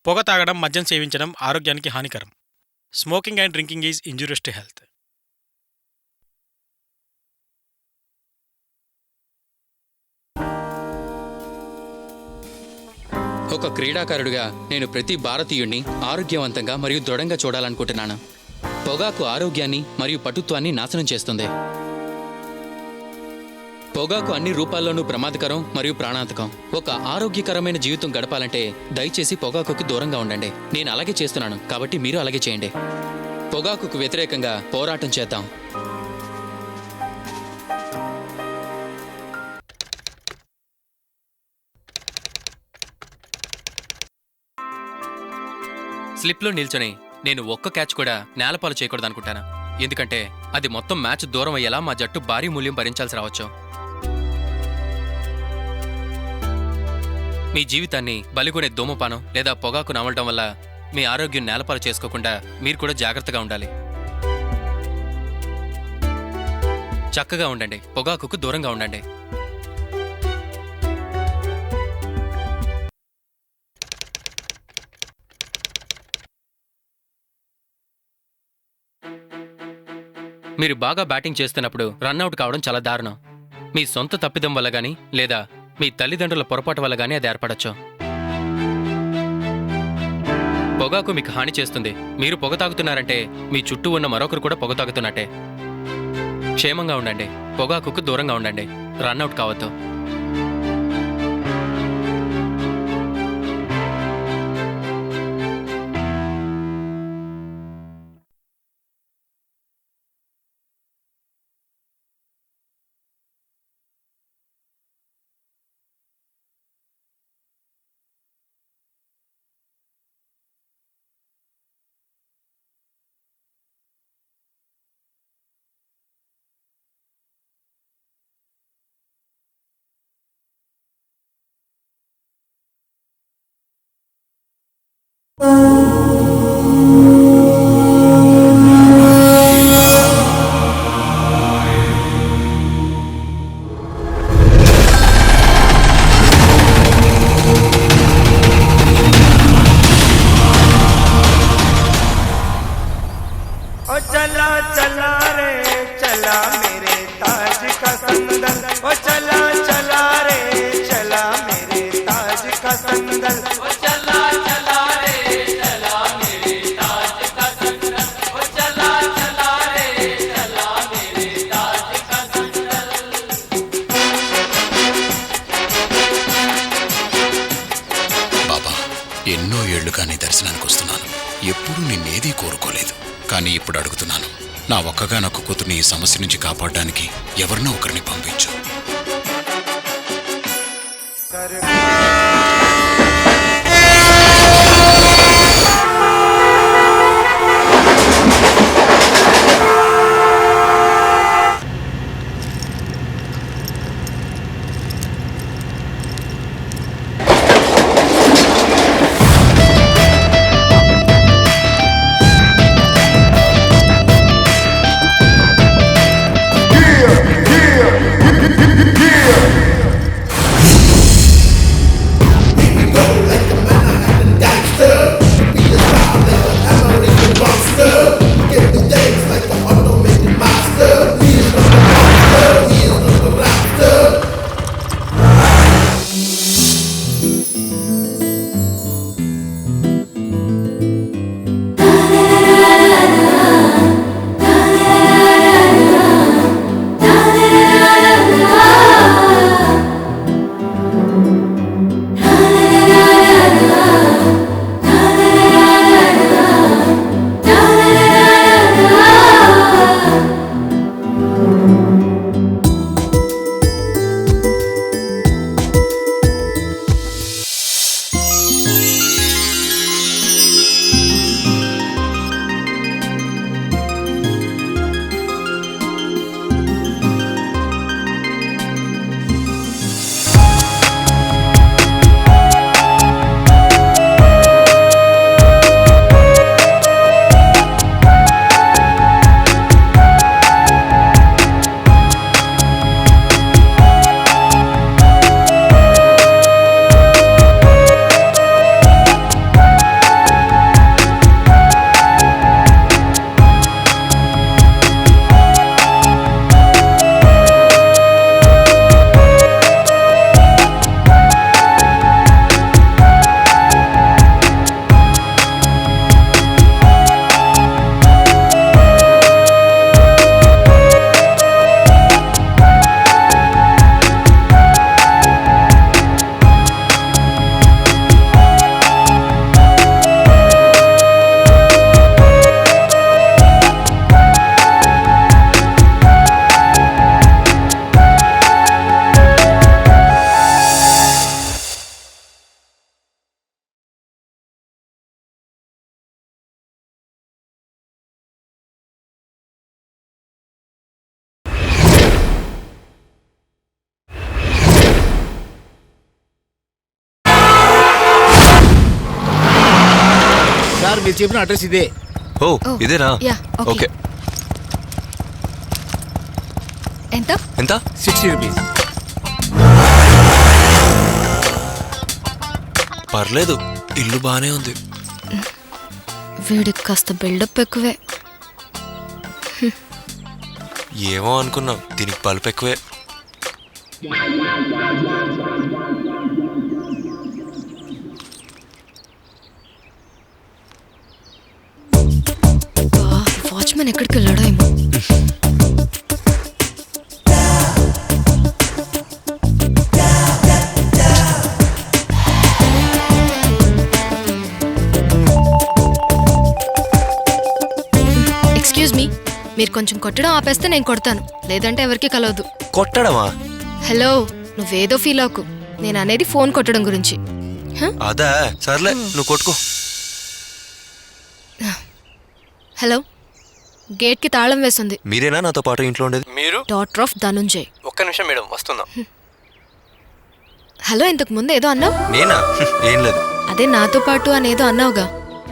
పొగ తాగడం, మద్యం సేవించడం ఆరోగ్యానికి హానికరం. Smoking and drinking is injurious to health. ఒక క్రీడాకారుడిగా నేను ప్రతి భారతీయుణ్ణి ఆరోగ్యవంతంగా మరియు దృఢంగా చూడాలనుకుంటున్నాను. పొగాకు ఆరోగ్యాన్ని మరియు పటుత్వాన్ని నాశనం చేస్తుంది. పొగాకు అన్ని రూపాల్లోనూ ప్రమాదకరం మరియు ప్రాణాంతకం. ఒక ఆరోగ్యకరమైన జీవితం గడపాలంటే దయచేసి పొగాకుకి దూరంగా ఉండండి. నేను అలాగే చేస్తున్నాను, కాబట్టి మీరు అలాగే చేయండి. పొగాకుకు వ్యతిరేకంగా పోరాటం చేద్దాం. స్లిప్లో నిల్చొని నేను ఒక్క క్యాచ్ కూడా నేలపాలు చేయకూడదనుకుంటాను. ఎందుకంటే అది మొత్తం మ్యాచ్ దూరం అయ్యేలా మా జట్టు భారీ మూల్యం భరించాల్సి రావచ్చు. మీ జీవితాన్ని బలిగొనే ధూమపానం లేదా పొగాకు నమలడం వల్ల మీ ఆరోగ్యం నేలపాలు చేసుకోకుండా మీరు కూడా జాగ్రత్తగా ఉండాలి. చక్కగా ఉండండి, పొగాకుకు దూరంగా ఉండండి. మీరు బాగా బ్యాటింగ్ చేస్తున్నప్పుడు రన్అట్ కావడం చాలా దారుణం. మీ సొంత తప్పిదం వల్ల గానీ లేదా మీ తల్లిదండ్రుల పొరపాటు వల్ల గానీ అది ఏర్పడచ్చు. పొగాకు మీకు హాని చేస్తుంది. మీరు పొగ తాగుతున్నారంటే మీ చుట్టూ ఉన్న మరొకరు కూడా పొగ తాగుతున్నట్టే. క్షేమంగా ఉండండి, పొగాకుకు దూరంగా ఉండండి, రన్అట్ కావద్దు. ఎన్నో ఏళ్లుగా నీ దర్శనానికి వస్తున్నాను. ఎప్పుడూ నిన్నేదీ కోరుకోలేదు, కానీ ఇప్పుడు అడుగుతున్నాను. నా ఒక్కగానొక్క కూతుర్ని ఈ సమస్య నుంచి కాపాడడానికి ఎవరినో ఒకరిని పంపించు. సార్ మీరు చెప్పిన అడ్రస్ ఇదే. ఓ ఇదేనా? Yeah okay. ఎంత? ఎంత? 60 రూపీస్. పర్లేదు, ఇల్లు బానే ఉంది. వీడికి కాస్త బిల్డప్ ఎక్కువే. ఏమో అనుకున్నాం, దీనికి బల్బ్ ఎక్కువే. వాచ్మెన్ ఎక్కడికి వెళ్ళాడో ఏమో. ఎక్స్క్యూజ్ మీ, మీరు కొంచెం కొట్టడం ఆపేస్తే నేను కొడతాను, లేదంటే ఎవరికి కలవద్దు. కొట్టడమా? హలో, నువ్వేదో ఫీల్ అవ్వకు, నేను అనేది ఫోన్ కొట్టడం గురించి. అదా, సర్లే నువ్వు కొట్టుకో. హలో, గేట్ కి తాళం వేస్తుంది. మీరేనా నాతో పాటు ఇంట్లో ఉండేది? మీరు? Daughter of Dhanunjay. ఒక్క నిమిషం మేడం, వస్తున్నాం. హలో, ఇంతకు ముందు ఏదో అన్నావు. నేనా? ఏం లేదు. అదే నాతో పాటు అనేదో అన్నావుగా.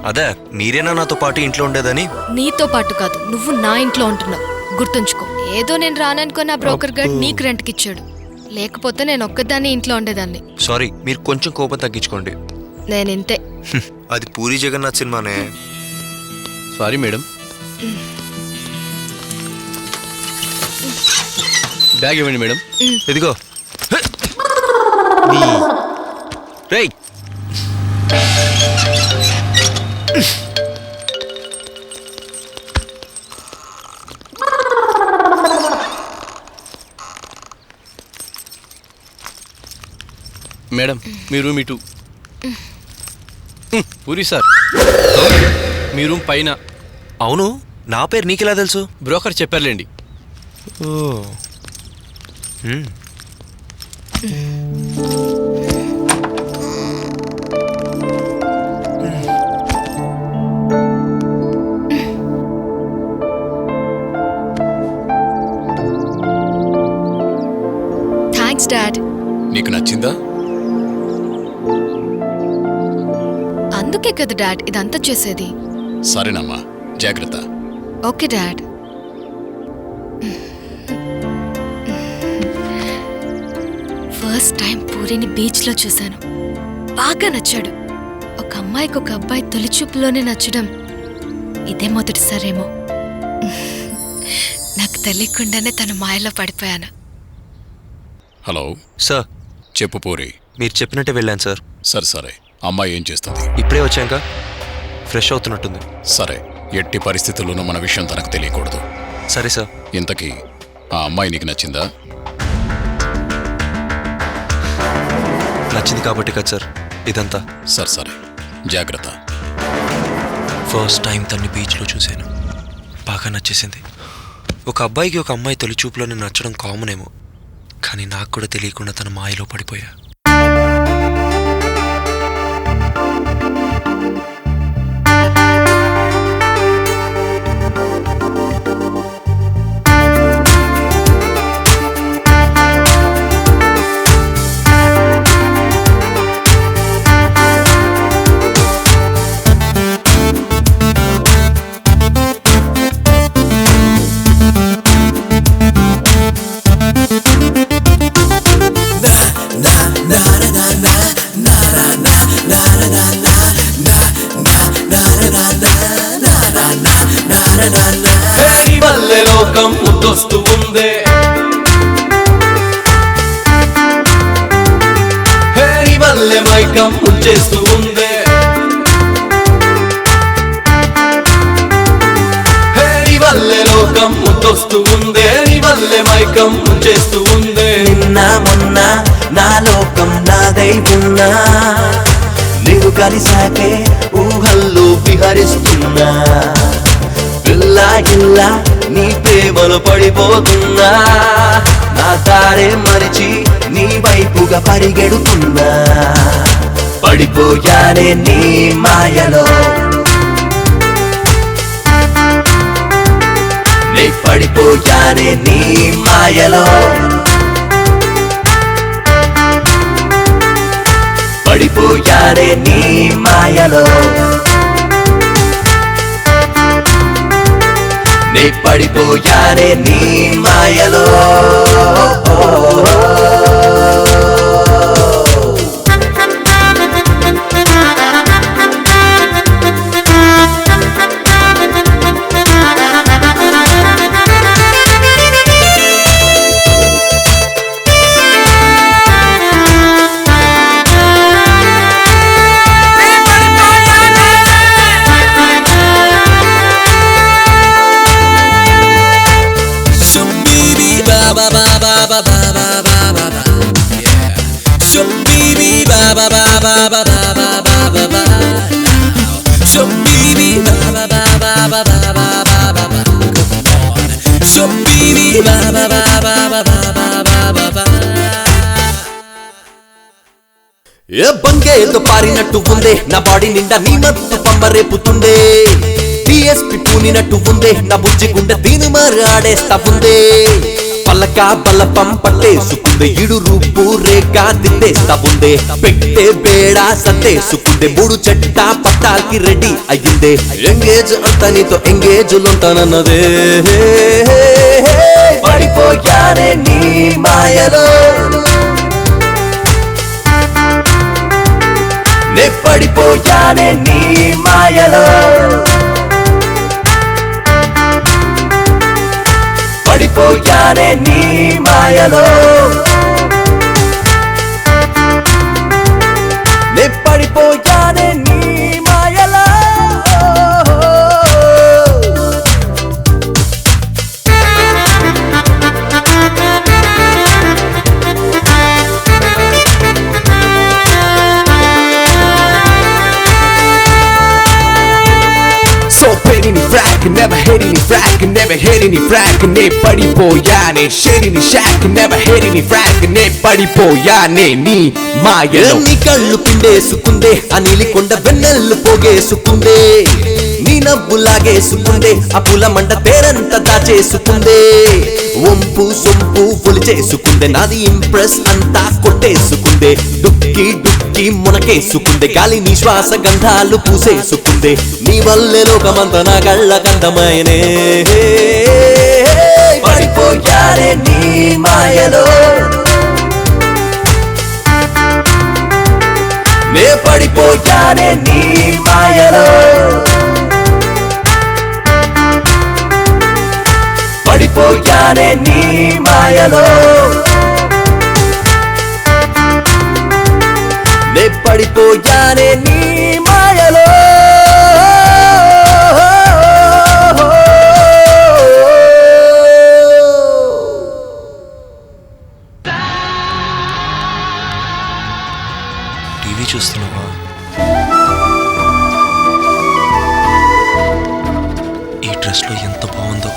అదే, మీరేనా నాతో పాటు ఇంట్లో ఉండేదని? నీతో పాటు కాదు, నువ్వు నా ఇంట్లో ఉంటున్నావు, గుర్తుంచుకో. ఏదో నేను రాననుకుని ఆ బ్రోకర్ గార్డ్ నీకు రెంట్కి ఇచ్చాడు, లేకపోతే నేను ఒక్కదాన్ని ఇంట్లో ఉండేదాన్ని. సారీ, మీరు కొంచెం కోపం తగ్గించుకోండి. నేను ఇంతే. అది పూరి జగన్నాథ్ సినిమానే. Sorry madam. బ్యాగ్ ఇవ్వండి మేడం. ఇదిగో. రేయ్, మేడం మీ రూమ్ ఇటు. పూరి సార్, మీ రూమ్ పైన. అవును, నా పేరు నీకెలా తెలుసు? బ్రోకర్ చెప్పారులేండి. ఓ. Thanks dad. నీకు నచ్చిందా? అందుకే కదా డాడ్ ఇదంతా చేసేది. సరేనమ్మా, జాగ్రత్త. Okay dad. ఫస్ట్ టైం పూరిని బీచ్లో చూశాను, బాగా నచ్చాడు. ఒక అమ్మాయికి ఒక అబ్బాయి తొలి చూపులోనే నచ్చడం ఇదే మొదటిసారేమో. నాకు తెలియకుండానే తన మాయలో పడిపోయాను. హలో సార్, చెప్పు పూరి. మీరు చెప్పినట్టే వెళ్ళాను సార్. సరే సరే, అమ్మాయి ఏం చేస్తుంది? ఇప్పుడే వచ్చాక ఫ్రెష్ అవుతున్నట్టుంది. సరే, ఎట్టి పరిస్థితుల్లోనూ మన విషయం తనకు తెలియకూడదు. సరే సార్. ఇంతకీ ఆ అమ్మాయి నీకు నచ్చిందా? నచ్చింది కాబట్టి కదా సార్ ఇదంతా. సరే సరే, జాగ్రత్త. ఫస్ట్ టైం తన్ని బీచ్లో చూశాను, బాగా నచ్చేసింది. ఒక అబ్బాయికి ఒక అమ్మాయి తొలి చూపులోనే నచ్చడం కామన్ ఏమో, కానీ నాకు కూడా తెలియకుండా తన మాయలో పడిపోయా. లోకం ముద్దొస్తూ ఉందే, హేరి వల్లే మైకం ముంచేస్తూ ఉందే, హేరి వల్లే లోకం ముద్దొస్తూ ఉందే, నీ వల్లే మైకం ముంచేస్తూ ఉందే. నిన్న మొన్న నా లోకం నాదై ఉన్నా, నీవు కలిసాకే ఊహల్లో విహరిస్తున్నా. పిల్లా గిల్లా నీ ప్రేమలో పడిపోతున్నా, నా తారే మరిచి నీ వైపుగా పరిగెడుతున్నా. పడిపోయానే నీ మాయలో, నే పడిపోయానే నీ మాయలో, పడిపోయానే నీ మాయలో. నే పడిపోయానే నీ మాయలో బంగేతో పారినట్టు ఉందే నా బాడీ నిండా నీ మత్తు పంబరేపుతుండే డిఎస్పి పూనినట్టు ఉందే నా బుజ్జి గుండె దీని మరి ఆడేస్తా ఉందే పల్లక బల్లపం పట్టేసుకుందే ఇడు రూపు రేఖ దిద్దేస్తా ఉందే పెట్టే బేడా సత్తేసుకుందే 3 చెట్ట పట్టాల్కి రెడీ అయ్యిందే ఎంగేజ్ అంతా నీతో ఎంగేజ్లుంటానన్నదే పడిపోయానే నీ మాయలో నే పడిపోయానే నీ మాయలో పడిపోయానే నీ మాయలో నే పడిపోయానే నీ మాయలో Never hit any frack, never hit any frack. నే పడిపోయానే షేడిని shock never hit any frack. నే పడిపోయానే నీ మాయలో నీ కళ్ళు పిండేసుకుందే ఆ నీలికొండ వెన్నెల్లు పోగేసుకుందే నీ నవ్వు లాగేసుకుందే ఆ పూల మండ పేరంత దాచేసుకుందే వంపు సొంపు ఒలిచేసుకుందే నాది ఇంప్రెస్ అంతా కొట్టేసుకుందే డుక్కి డుక్కి మునకేసుకుందే గాలి నీ శ్వాస గంధాలు పూసేసుకుందే నీ వల్లే లోకమంతా నా కళ్ళ గంధమైనే పడిపోయారే నీ మాయలో నే పడిపోయానే నీ మాయలో పడిపోయానే నీ మాయలో నే పడిపోయానే నీ మాయలో టీవీ చూస్తున్నావా? ఈ డ్రెస్లో ఎంత బాగుందో.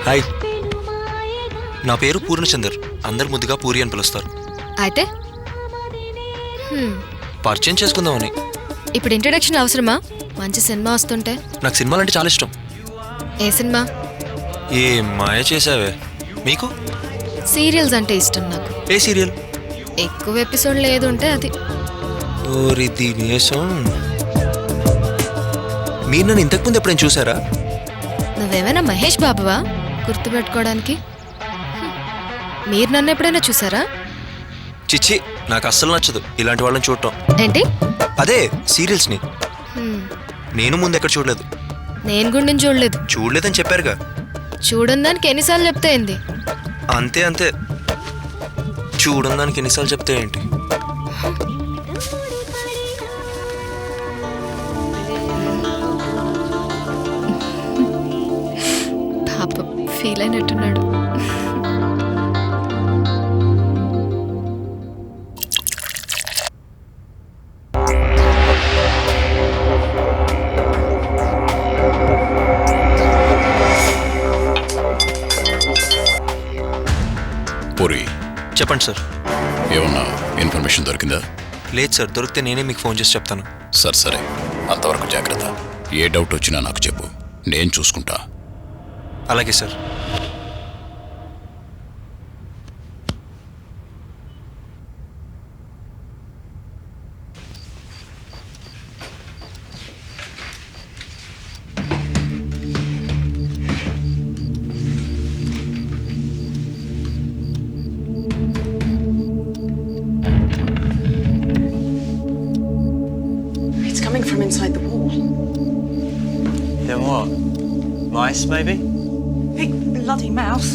హాయ్, నా పేరు పూర్ణచందర్. అందరు ముద్దుగా పూరి అని పిలుస్తారు. అయితే పరిచయం చేసుకుందామని. ఇప్పుడు ఇంట్రడక్షన్ అవసరమా? మంచి సినిమా వస్తుంటే. నాకు సినిమాలంటే చాలా ఇష్టం. ఏ సినిమా? ఏ మాయ చేసావే. మీకు? సీరియల్స్ అంటే ఇష్టం నాకు. ఏ సీరియల్? ఎక్కువ ఎపిసోడ్లు ఏది ఉంటే అది. ఓరి దినేశం, మీరు నన్ను ఇంతకుముందు ఎప్పుడైనా చూసారా? నువ్వేమైనా మహేష్ బాబువా గుర్తుపెట్టుకోవడానికి? మీరు నన్ను ఎప్పుడైనా చూసారా? చిచ్చి, నాకు అస్సలు నచ్చదు ఇలాంటి వాళ్ళని చూడటం. ఏంటి? అదే సీరియల్స్ని. నేను ముందు ఎక్కడ చూడలేదు. నేను కూడా నేను చూడలేదు. చూడలేదని చెప్పారుగా. చూడని దానికి ఎన్నిసార్లు చెప్తే ఏంది? అంతే అంతే, చూడని దానికి ఎన్నిసార్లు చెప్తే ఏంటి? పాపం ఫీల్ అయినట్టున్నాడు. పూరి, చెప్పండి సార్. ఏమన్నా ఇన్ఫర్మేషన్ దొరికిందా? లేదు సార్, దొరికితే నేనే మీకు ఫోన్ చేసి చెప్తాను. సరే అంతవరకు జాగ్రత్త. ఏ డౌట్ వచ్చినా నాకు చెప్పు, నేను చూసుకుంటా. అలాగే sir. It's coming from inside the wall. Then what? Mice, maybe? Big bloody mouse.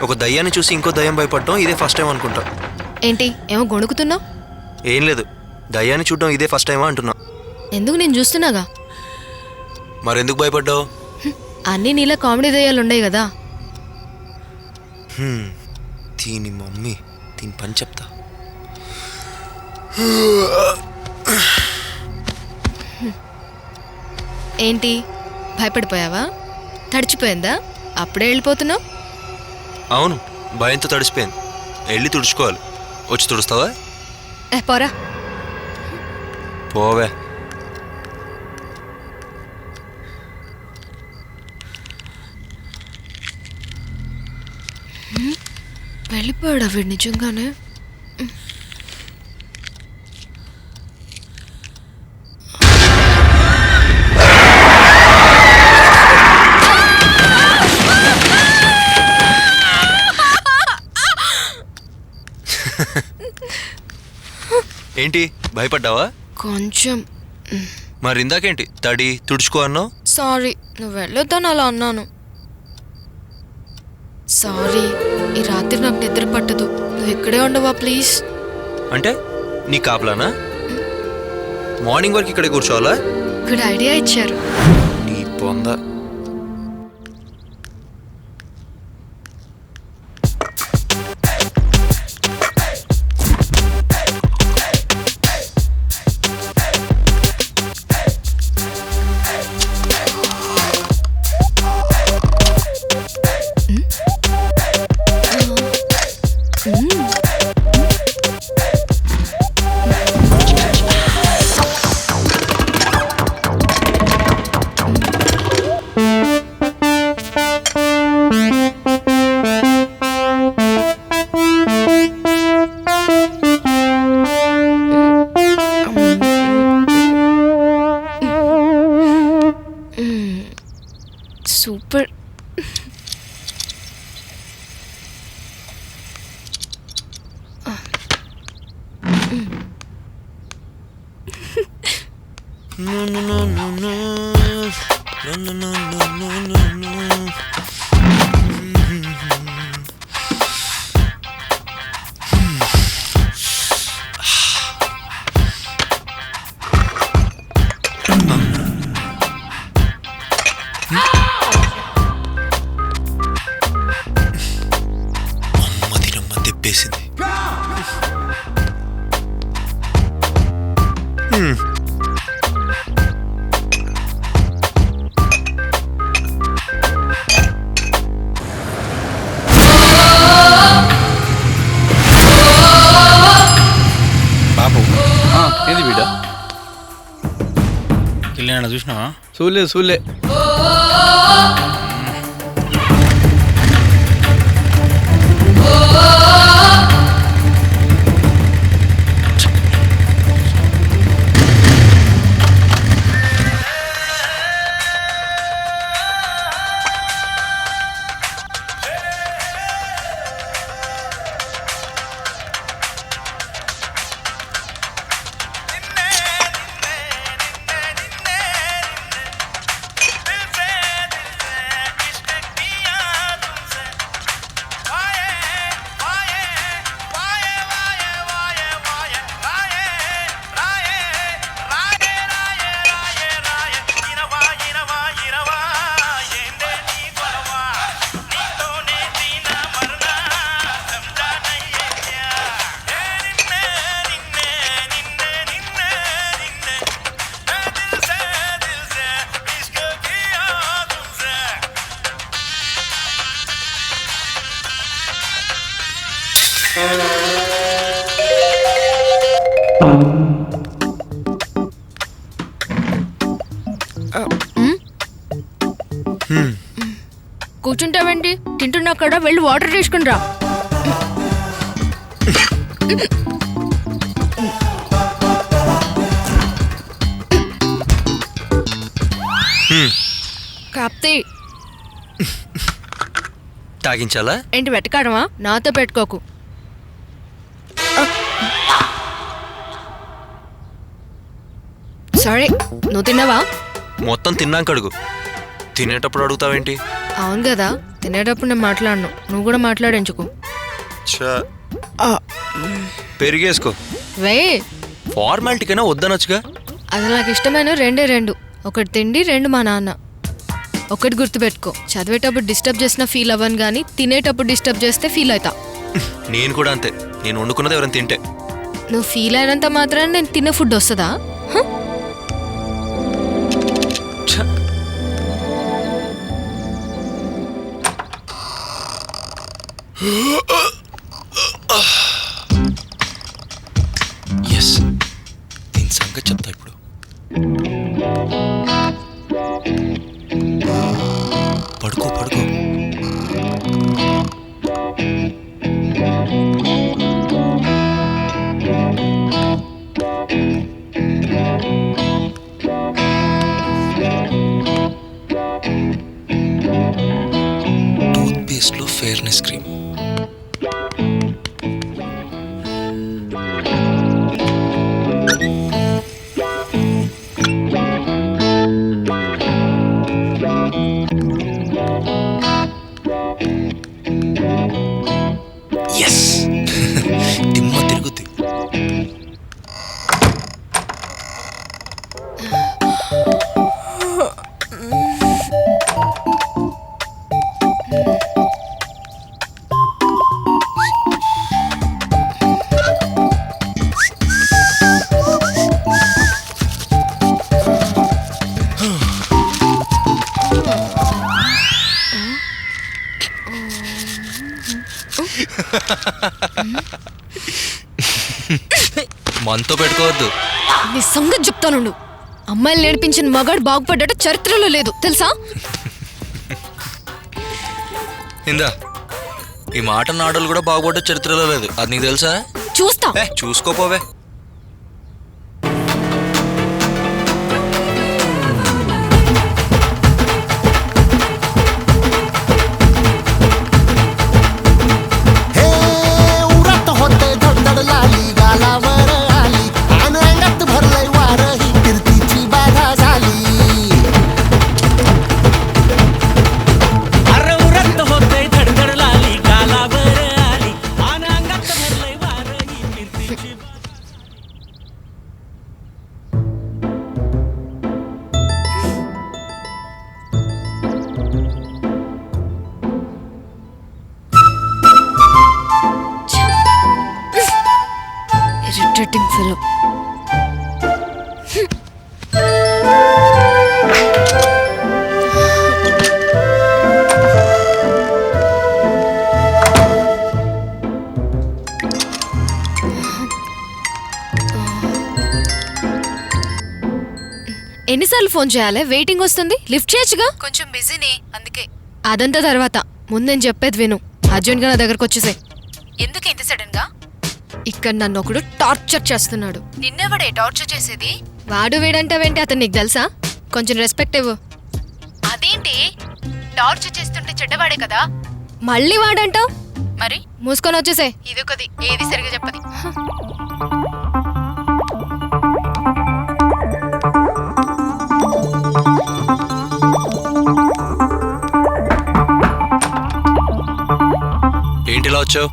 ఒక దయ్యాన్ని చూసి ఇంకో దయ్యం భయపడటం ఇదే ఫస్ట్ టైం అనుకుంటా. ఏంటి ఏమో గొణుకుతున్నావు? ఏం లేదు, దయ్యాన్ని చూడడం ఇదే ఫస్ట్ టైమా అంటున్నా. ఎందుకు, నేను చూస్తున్నాగా. మరెందుకు భయపడ్డావు? అన్నీ నీలా కామెడీ దయ్యాలు ఉండవు కదా. దీని మమ్మీ, దీని పని చెప్తా. ఏంటి భయపడిపోయావా? తడిచిపోయిందా? అప్పుడే వెళ్ళిపోతున్నావు? అవును, భయంతో తడిసిపోయింది. వెళ్ళి తుడుచుకోవాలి. వచ్చి తుడుస్తావా? పోరా. పోవే. వెళ్ళిపోయాడా వీడు నిజంగానే? ఏంటి భయపడ్డావా? కొంచెం. మరి ఇందాకేంటి తడి తుడుచుకో అన్నావు? సారీ, నువ్వు వెళ్ళొద్దని అలా అన్నాను. సారీ, ఈ రాత్రి నాకు నిద్ర పట్టదు. నువ్వు ఇక్కడే ఉండవా ప్లీజ్? అంటే నీ కాపలానా? మార్నింగ్ వరకు ఇక్కడే కూర్చోవాలా? గుడ్ ఐడియా ఇచ్చారు. నీ పొంద. సూపర్. తిప్పేసింది. బాబు ఏంది బిడ్డ? వెళ్ళినా చూసినావా? చూలే కూర్చుంటావేంటి? తింటున్నా కదా, వెళ్ళి వాటర్ తీసుకుని రా. కాప్తి తాగించాలా? ఏంటి వెతకాడమా? నాతో పెట్టుకోకు. సరే, నువ్వు తిన్నావా? మొత్తం తిన్నాక అడుగు, తినేటప్పుడు అడుగుతావేంటి? అవును కదా, తినేటప్పుడు నేను మాట్లాడను, నువ్వు కూడా మాట్లాడించుకో. పెరిగేసుకో. వే ఫార్మాలిటీకైనా వద్దనొచ్చుగా. అది నాకు ఇష్టమైన రెండు. ఒకటి తిండి, రెండు మా నాన్న. ఒకటి గుర్తుపెట్టుకో, చదివేటప్పుడు డిస్టర్బ్ చేసినా ఫీల్ అవ్వను కానీ తినేటప్పుడు డిస్టర్బ్ చేస్తే ఫీల్ అవుతా. నేను కూడా అంతే, నేను వండుకున్నది ఎవరైనా తింటే. నువ్వు ఫీల్ అయినంత మాత్రాన నేను తిన్న ఫుడ్ వస్తుందా? ఎస్, దీని సంగతి చెప్తా ఇప్పుడు. పడుకో పడుకో. టూత్ పేస్ట్లో ఫెయిర్నెస్ క్రీమ్. ఎస్, దిమ్మ తిరుగుద్ది. మనతో పెట్టుకోవద్దు. నీ సంగతి చెప్తాను. అమ్మాయిలు నేర్పించిన మగాడు బాగుపడ్డట చరిత్రలో లేదు తెలుసా? ఇందా, ఈ మాట నాడలు కూడా బాగుపడ్డ చరిత్రలో లేదు, అది నీకు తెలుసా? చూస్తా. చూసుకోపోవే. Irritating fellow. ఎన్నిసార్లు ఫోన్ చేయాలి? వెయిటింగ్ వస్తుంది, లిఫ్ట్ చేయొచ్చుగా. కొంచెం బిజీనే అందుకే. అదంతా తర్వాత, ముందు నేను చెప్పేది విను. అర్జెంట్గా నా దగ్గరకు వచ్చేసాయి. ఎందుకు ఇంత సడన్ గా? ఇక్కడ నన్ను ఒకడు టార్చర్ చేస్తున్నాడు. నిన్నెవడే టార్చర్ చేసేది? వాడు వీడంటావేంటి? అతను నీకు తెలుసా? కొంచెం రెస్పెక్ట్ ఇవ్వు. అదేంటి టార్చర్ చేస్తుంటే చెడ్డవాడే కదా? మళ్ళీ వాడంటావు? మరి మూసుకొని వచ్చేసే. ఇదొకది ఏది సరిగా చెప్పది. ఏంటి ఇలా వచ్చావు?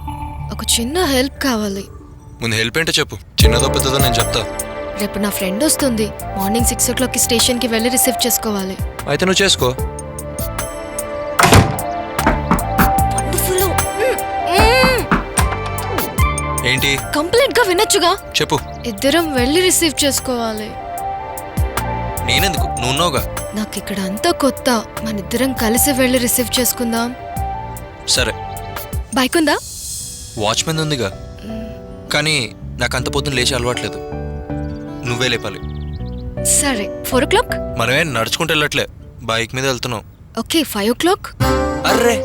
ఒక చిన్న హెల్ప్ కావాలి. ముందు హెల్ప్ ఏంటో చెప్పు. చిన్నదో పెద్దదో నేను చెప్తా. రేపు నా ఫ్రెండ్ వస్తుంది. మార్నింగ్ 6 o'clock స్టేషన్కి వెళ్ళి రిసీవ్ చేసుకోవాలి. అయితే నువ్వు చేసుకో. ఏంటి? కంప్లీట్ గా వినొచ్చుగా? చెప్పు. ఇద్దరం వెళ్ళి రిసీవ్ చేసుకోవాలి. నేనెందుకు? నువ్వున్నావుగా. నాకు ఇక్కడ అంతా కొత్త. మనిద్దరం కలిసి వెళ్ళి రిసీవ్ చేసుకుందాం. సరే. బైక్ ఉందా? వాచ్మెన్ ఉందిగా. కానీ నాకు అంత పొద్దున్న లేచి అలవాట్లేదు. నువ్వే లేపాలి. సరే 4 o'clock. మనమే నడుచుకుంటూ వెళ్ళట్లే, బైక్ మీద వెళ్తున్నాం. Okay 5 o'clock. అర్రే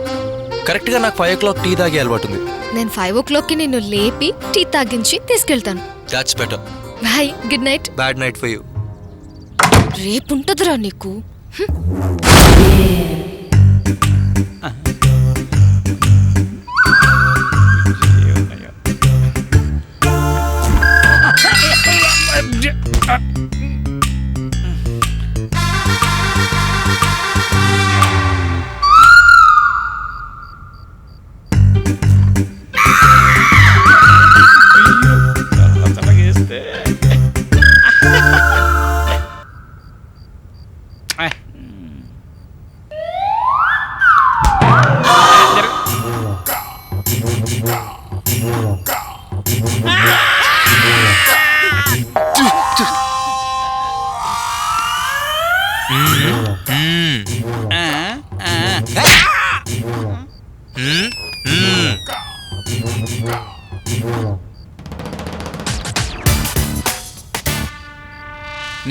కరెక్ట్గా నాకు 5 o'clock టీ తాగే అలవాటు ఉంది. నేను 5 o'clockకి నిన్ను లేపి టీ తాగించి తీసుకెళ్తాను. That's better. Bye, good night. Bad night for you. రేపుంటదిరా నీకు.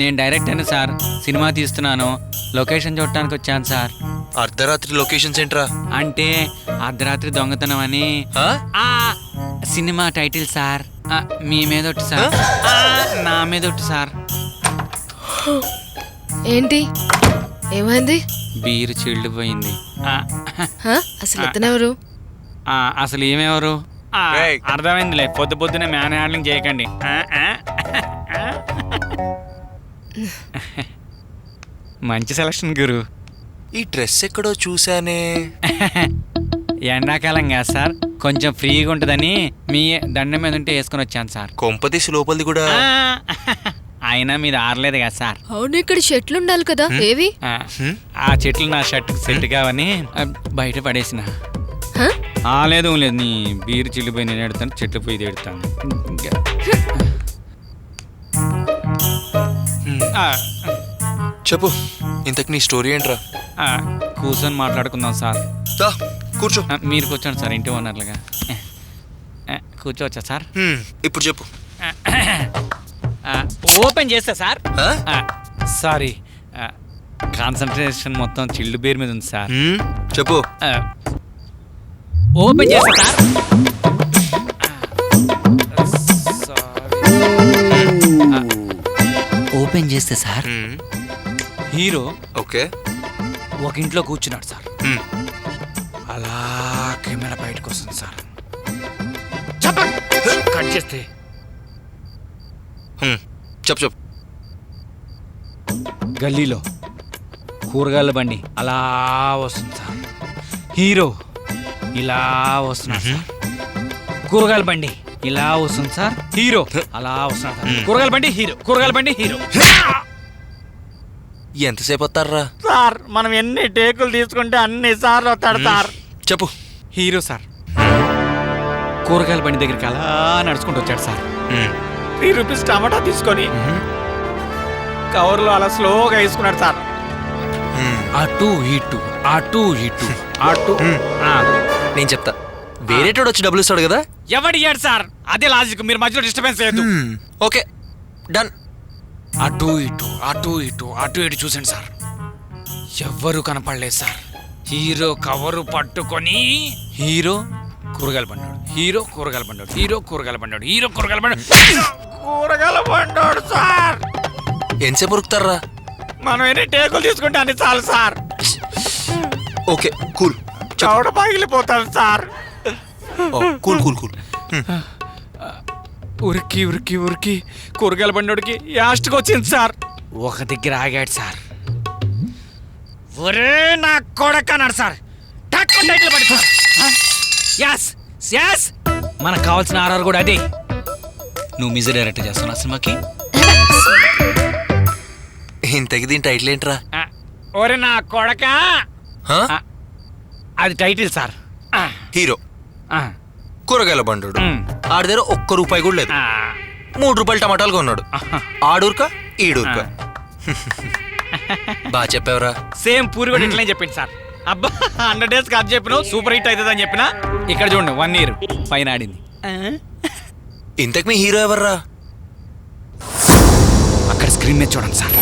నేను డైరెక్టర్ సార్. సినిమా తీస్తున్నాను. లొకేషన్ చూడటానికి వచ్చాను సార్. అర్ధరాత్రి లొకేషన్స్ ఏంట్రా? అంటే అర్ధరాత్రి దొంగతనం అని సినిమా టైటిల్ సార్. మీ మీద ఒకటి సార్, నా మీద ఒకటి సార్. ఏంటి ఏమైంది? బీరు చెల్లిపోయింది. అసలు ఇతనెవరు? అసలు ఏమెవరు? అర్థమైందిలే. పొద్దునే మ్యాన్ హ్యాండ్లింగ్ చేయకండి. మంచి సెలక్షన్ గురు. ఈ డ్రెస్ ఎక్కడో చూసానే. ఎండాకాలం కదా సార్, కొంచెం ఫ్రీగా ఉంటుందని మీ దండం మీద ఉంటే వేసుకొని వచ్చాను సార్. కొంపదీసి లోపలిది కూడా. అయినా మీద ఆరలేదు కదా సార్. అవును, ఇక్కడ చెట్లు ఉండాలి కదా, ఏవి? ఆ చెట్లు నా షర్ట్ సెట్ కావని బయట పడేసిన. లేదు లేదు, నీ బీరు చిల్లిపోయి నేను ఎడతాను, చెట్లు పోయి ఎడతాను. చెప్పు, ఇంతకు నీ స్టోరీ ఏంట్రా? కూర్చొని మాట్లాడుకుందాం సార్. కూర్చో. మీరు కూర్చోండి సార్, ఇంటి ఓనర్లుగా. కూర్చోవచ్చా సార్? ఇప్పుడు చెప్పు. ఓపెన్ చేస్తా సార్. సారీ, కాన్సన్ట్రేషన్ మొత్తం చిల్లు బీర్ మీద ఉంది సార్. చెప్పు. ఓపెన్ చేస్తా సార్. ఓపెన్ చేస్తే సార్, హీరో ఓకే ఒక ఇంట్లో కూర్చున్నాడు సార్. అలా కెమెరా బయటకు వస్తుంది సార్. కట్ చేస్తే చెప్పు. గల్లీలో కూరగాయల బండి అలా వస్తుంది సార్. హీరో ఇలా వస్తున్నాడు సార్. కూరగాయల బండి ఇలా వస్తుంది సార్. హీరో అలా వస్తున్నాడు సార్. కూరగాయల బండి హీరో, కూరగాయల బండి హీరో. ఎంతసేపు వస్తారా సార్? మనం ఎన్ని టేకులు తీసుకుంటే అన్ని సార్లు వస్తాడు సార్. చెప్పు. హీరో సార్ కూరగాయల బండి దగ్గరికి అలా నడుచుకుంటూ వచ్చాడు సార్. 3 రూపీస్ టమాటా తీసుకొని కవర్లో అలా స్లోగా వేసుకున్నాడు సార్. అటు ఇటు అటు ఇటు అటు. నేను చెప్తా, వేరేటోడు వచ్చి డబ్బులు ఇస్తాడు కదా. ఎవడియాడు సార్? అదే లాజిక్, మీరు మధ్యలో డిస్టర్బెన్స్ చేయొద్దు. Okay done. అటు ఇటు అటు ఇటు అటు ఇటు చూసండి సార్, ఎవ్వరూ కనపడలేదు సార్. హీరో కవరు పట్టుకొని, హీరో కూరగాయలు పన్నాడు, హీరో కూరగాయల బండోడు, హీరో కూరగాయల బండోడు, హీరో కూరగాయల బండోడు, హీరో కూరగాయల బండోడు సార్. ఎంతసేపు ఉరుకుతారా? మనం ఎన్ని టేకులు తీసుకుంటే అన్ని చాలు సార్. Okay cool. చౌడ పగిలిపోతాను సార్. Cool cool cool. ఉరికి ఉరికి ఉరికి కూరగాయల బండోడికి యాస్ట్కి వచ్చింది సార్. ఒక దగ్గర ఆగాడు సార్. ఒరే నా కొడక అన్నాడు సార్. మనకు కావాల్సిన ఆర్ఆర్ కూడా అదే. నువ్వు మిజర్ డైరెక్ట్ చేస్తావు సినిమాకి. ఇంతకి దీని టైటిల్ ఏంట్రా? ఒరే నా కొడక, అది టైటిల్ సార్. హీరో కూరగాయల బండోడు, ఆడి దగ్గర ఒక్క రూపాయి కూడా లేదు. 3 రూపాయలు టమాటాలు కొన్నాడు. ఆడూరుక ఈడూరుక. బాగా చెప్పావురా. సేమ్ పూరి కూడా ఇట్లనే చెప్పింది సార్. అబ్బా 100 days కాదు చెప్పిన సూపర్ హిట్ అవుతుంది అని చెప్పిన. ఇక్కడ చూడండి 1 year పైన ఆడింది. ఇంతకు మీ హీరో ఎవర్రా? అక్కడ స్క్రీన్ మీద చూడండి సార్.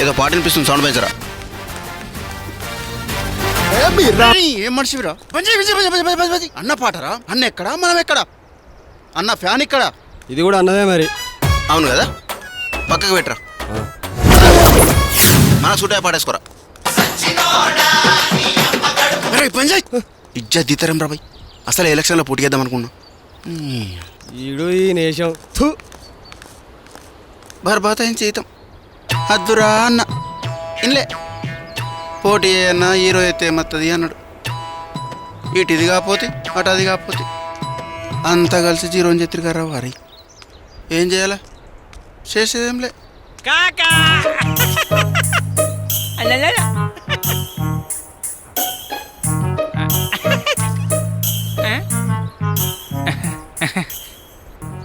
ఏదో పాట వినిపిస్తుంది, సౌండ్ పెంచరా. ఏం మనిషిరా? అన్న పాటరా? అన్న ఎక్కడా, మనం ఎక్కడా? అన్న ఫ్యాన్ ఇక్కడ. ఇది కూడా అన్నదే మరి. అవును కదా, పక్కకు పెట్టరా. మన సూటే పాటేసుకోరా. పంచాయత్ ఇజ్జత్ దితరం రా భయ్. అసలు ఎలక్షన్లో పోటీ చేద్దాం అనుకున్నా. ఈడు ఈ నేషం బర్బాత్ ఏం చేద్దాం అద్దురా అన్న. ఇన్లే పోటీ అన్న హీరో అయితే ఏమత్తది అన్నాడు. ఇటు ఇది కాకపోతే అటు అది కాకపోతే అంతా కలిసి జీరోని చెత్తిరిగారా వారి. ఏం చేయాలా, చేసేదేంలే. కాకా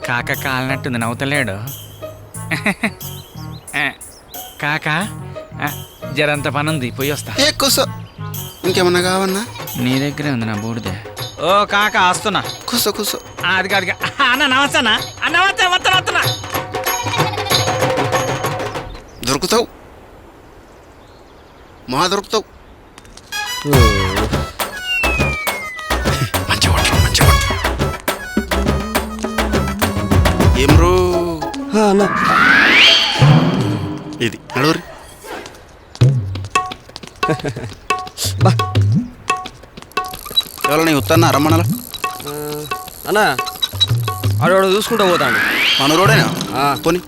కాక కాలినట్టుంది, నవ్వుతలేడు. కాకా జరంత పని ఉంది, పోయి వస్తా. ఏ కూసో, ఇంకేమన్నా కావన్నా? నీ దగ్గరే ఉంది నా బూడిదే. ఓ కాక వస్తున్నా. కూసో కూసో. అది కాదు అన్న, నమస్తేనా అన్న. వస్తున్నా. దొరుకుతావు, మా దొరుకుతావు. ఏం రో అన్న ఇది నడువురి. ఎవరన్నా ఉత్తన్నా రమ్మనాలా? అన్నా ఆడవాడు చూసుకుంటూ పోతాడు. మన రోడేనా? పోనీ.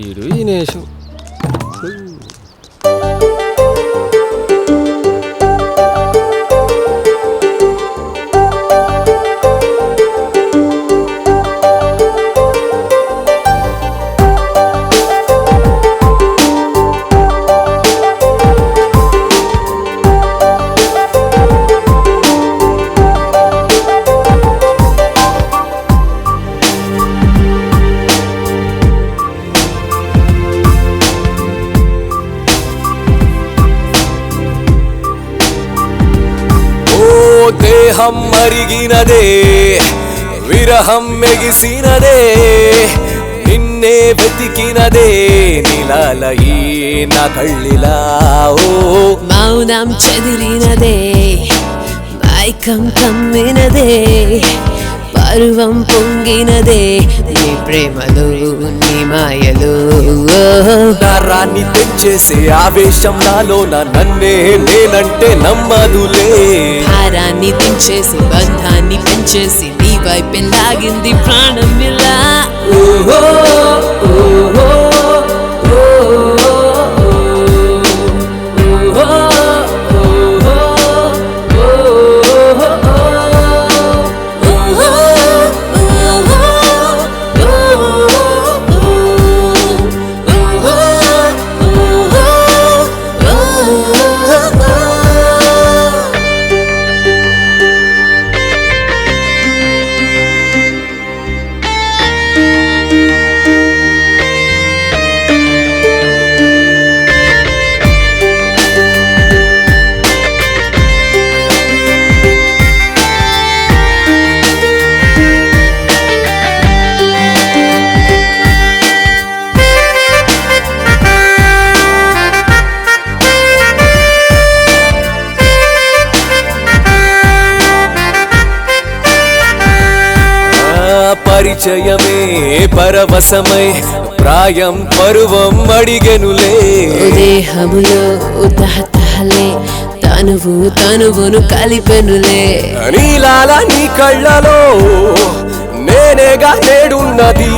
ఈడు ఈ నేషం. దేహం మరిగినదే, విరహం మెగిసినదే, నిన్నే వెతికినదే నీలాల ఈ నా కళ్ళిలా. ఓ మౌనం చెదిరినదే, మైకం కమ్మినదే, పరువం పొంగినదే, నీ ప్రేమలు నీ మాయలు. నరాన్ని తెంచేసే ఆవేశం నాలో నన్నే నేనంటే నమ్మదులే. భారాన్ని దించేసి బంధాన్ని పెంచేసి నీ వైపు లాగింది ప్రాణం ఇలా. ఓహో ఓహో పరిచయమే పరవశమై ప్రాయం పరువం అడిగెనులే దేహములో తహతహలే తనువును కలిపెనులే నీలాల నీ కళ్ళలో నేనేగా నేడున్నది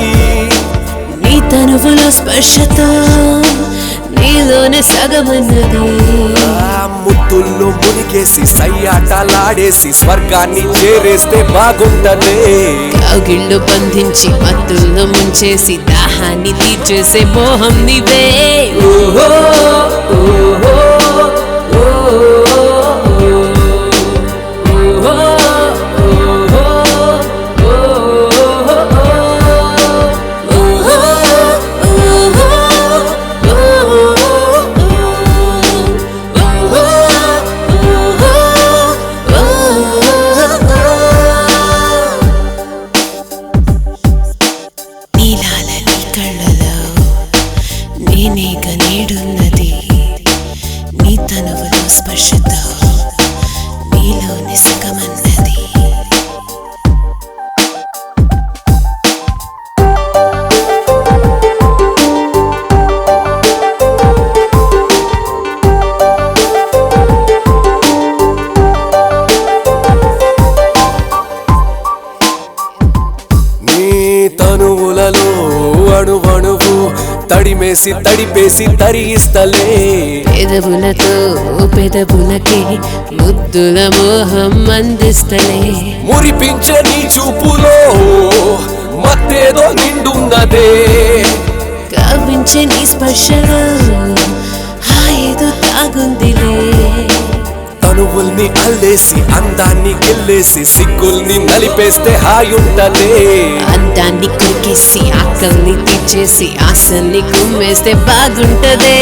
నీ తనువులో స్పర్శతో నీలోనే సగమన్నది ముద్దుల్లో మునిగేసి సయ్యాటలాడేసి స్వర్గాన్ని చేరేస్తే బాగుంటదే కౌగిళ్ళు బంధించి మత్తుల్లో ముంచేసి దాహాన్ని తీర్చేసే మోహం నీవే ఓహో ఓహో నేడున్నది నీ తనువులో స్పర్శతో నీలోని సగమన్నది నీ తనువులలో అణువణువు తడిమేసి తడిపేసి తరిగిస్తలే పెదవులతో పెదవులకి ముద్దుల మోహం అందిస్తలే మురిపించే నీ చూపులో మత్తేదో నిండున్నదే కవ్వించే నీ స్పర్శలో హాయేదో తాగుందిలే తనువుల్ని అల్లేసి అందాన్ని గిల్లేసి సిగ్గుల్ని నలిపేస్తే హాయుంటలే అందాన్ని కురికేసి ఆకల్ని తీర్చేసి ఆశల్ని కుమ్మేస్తే బాగుంటదే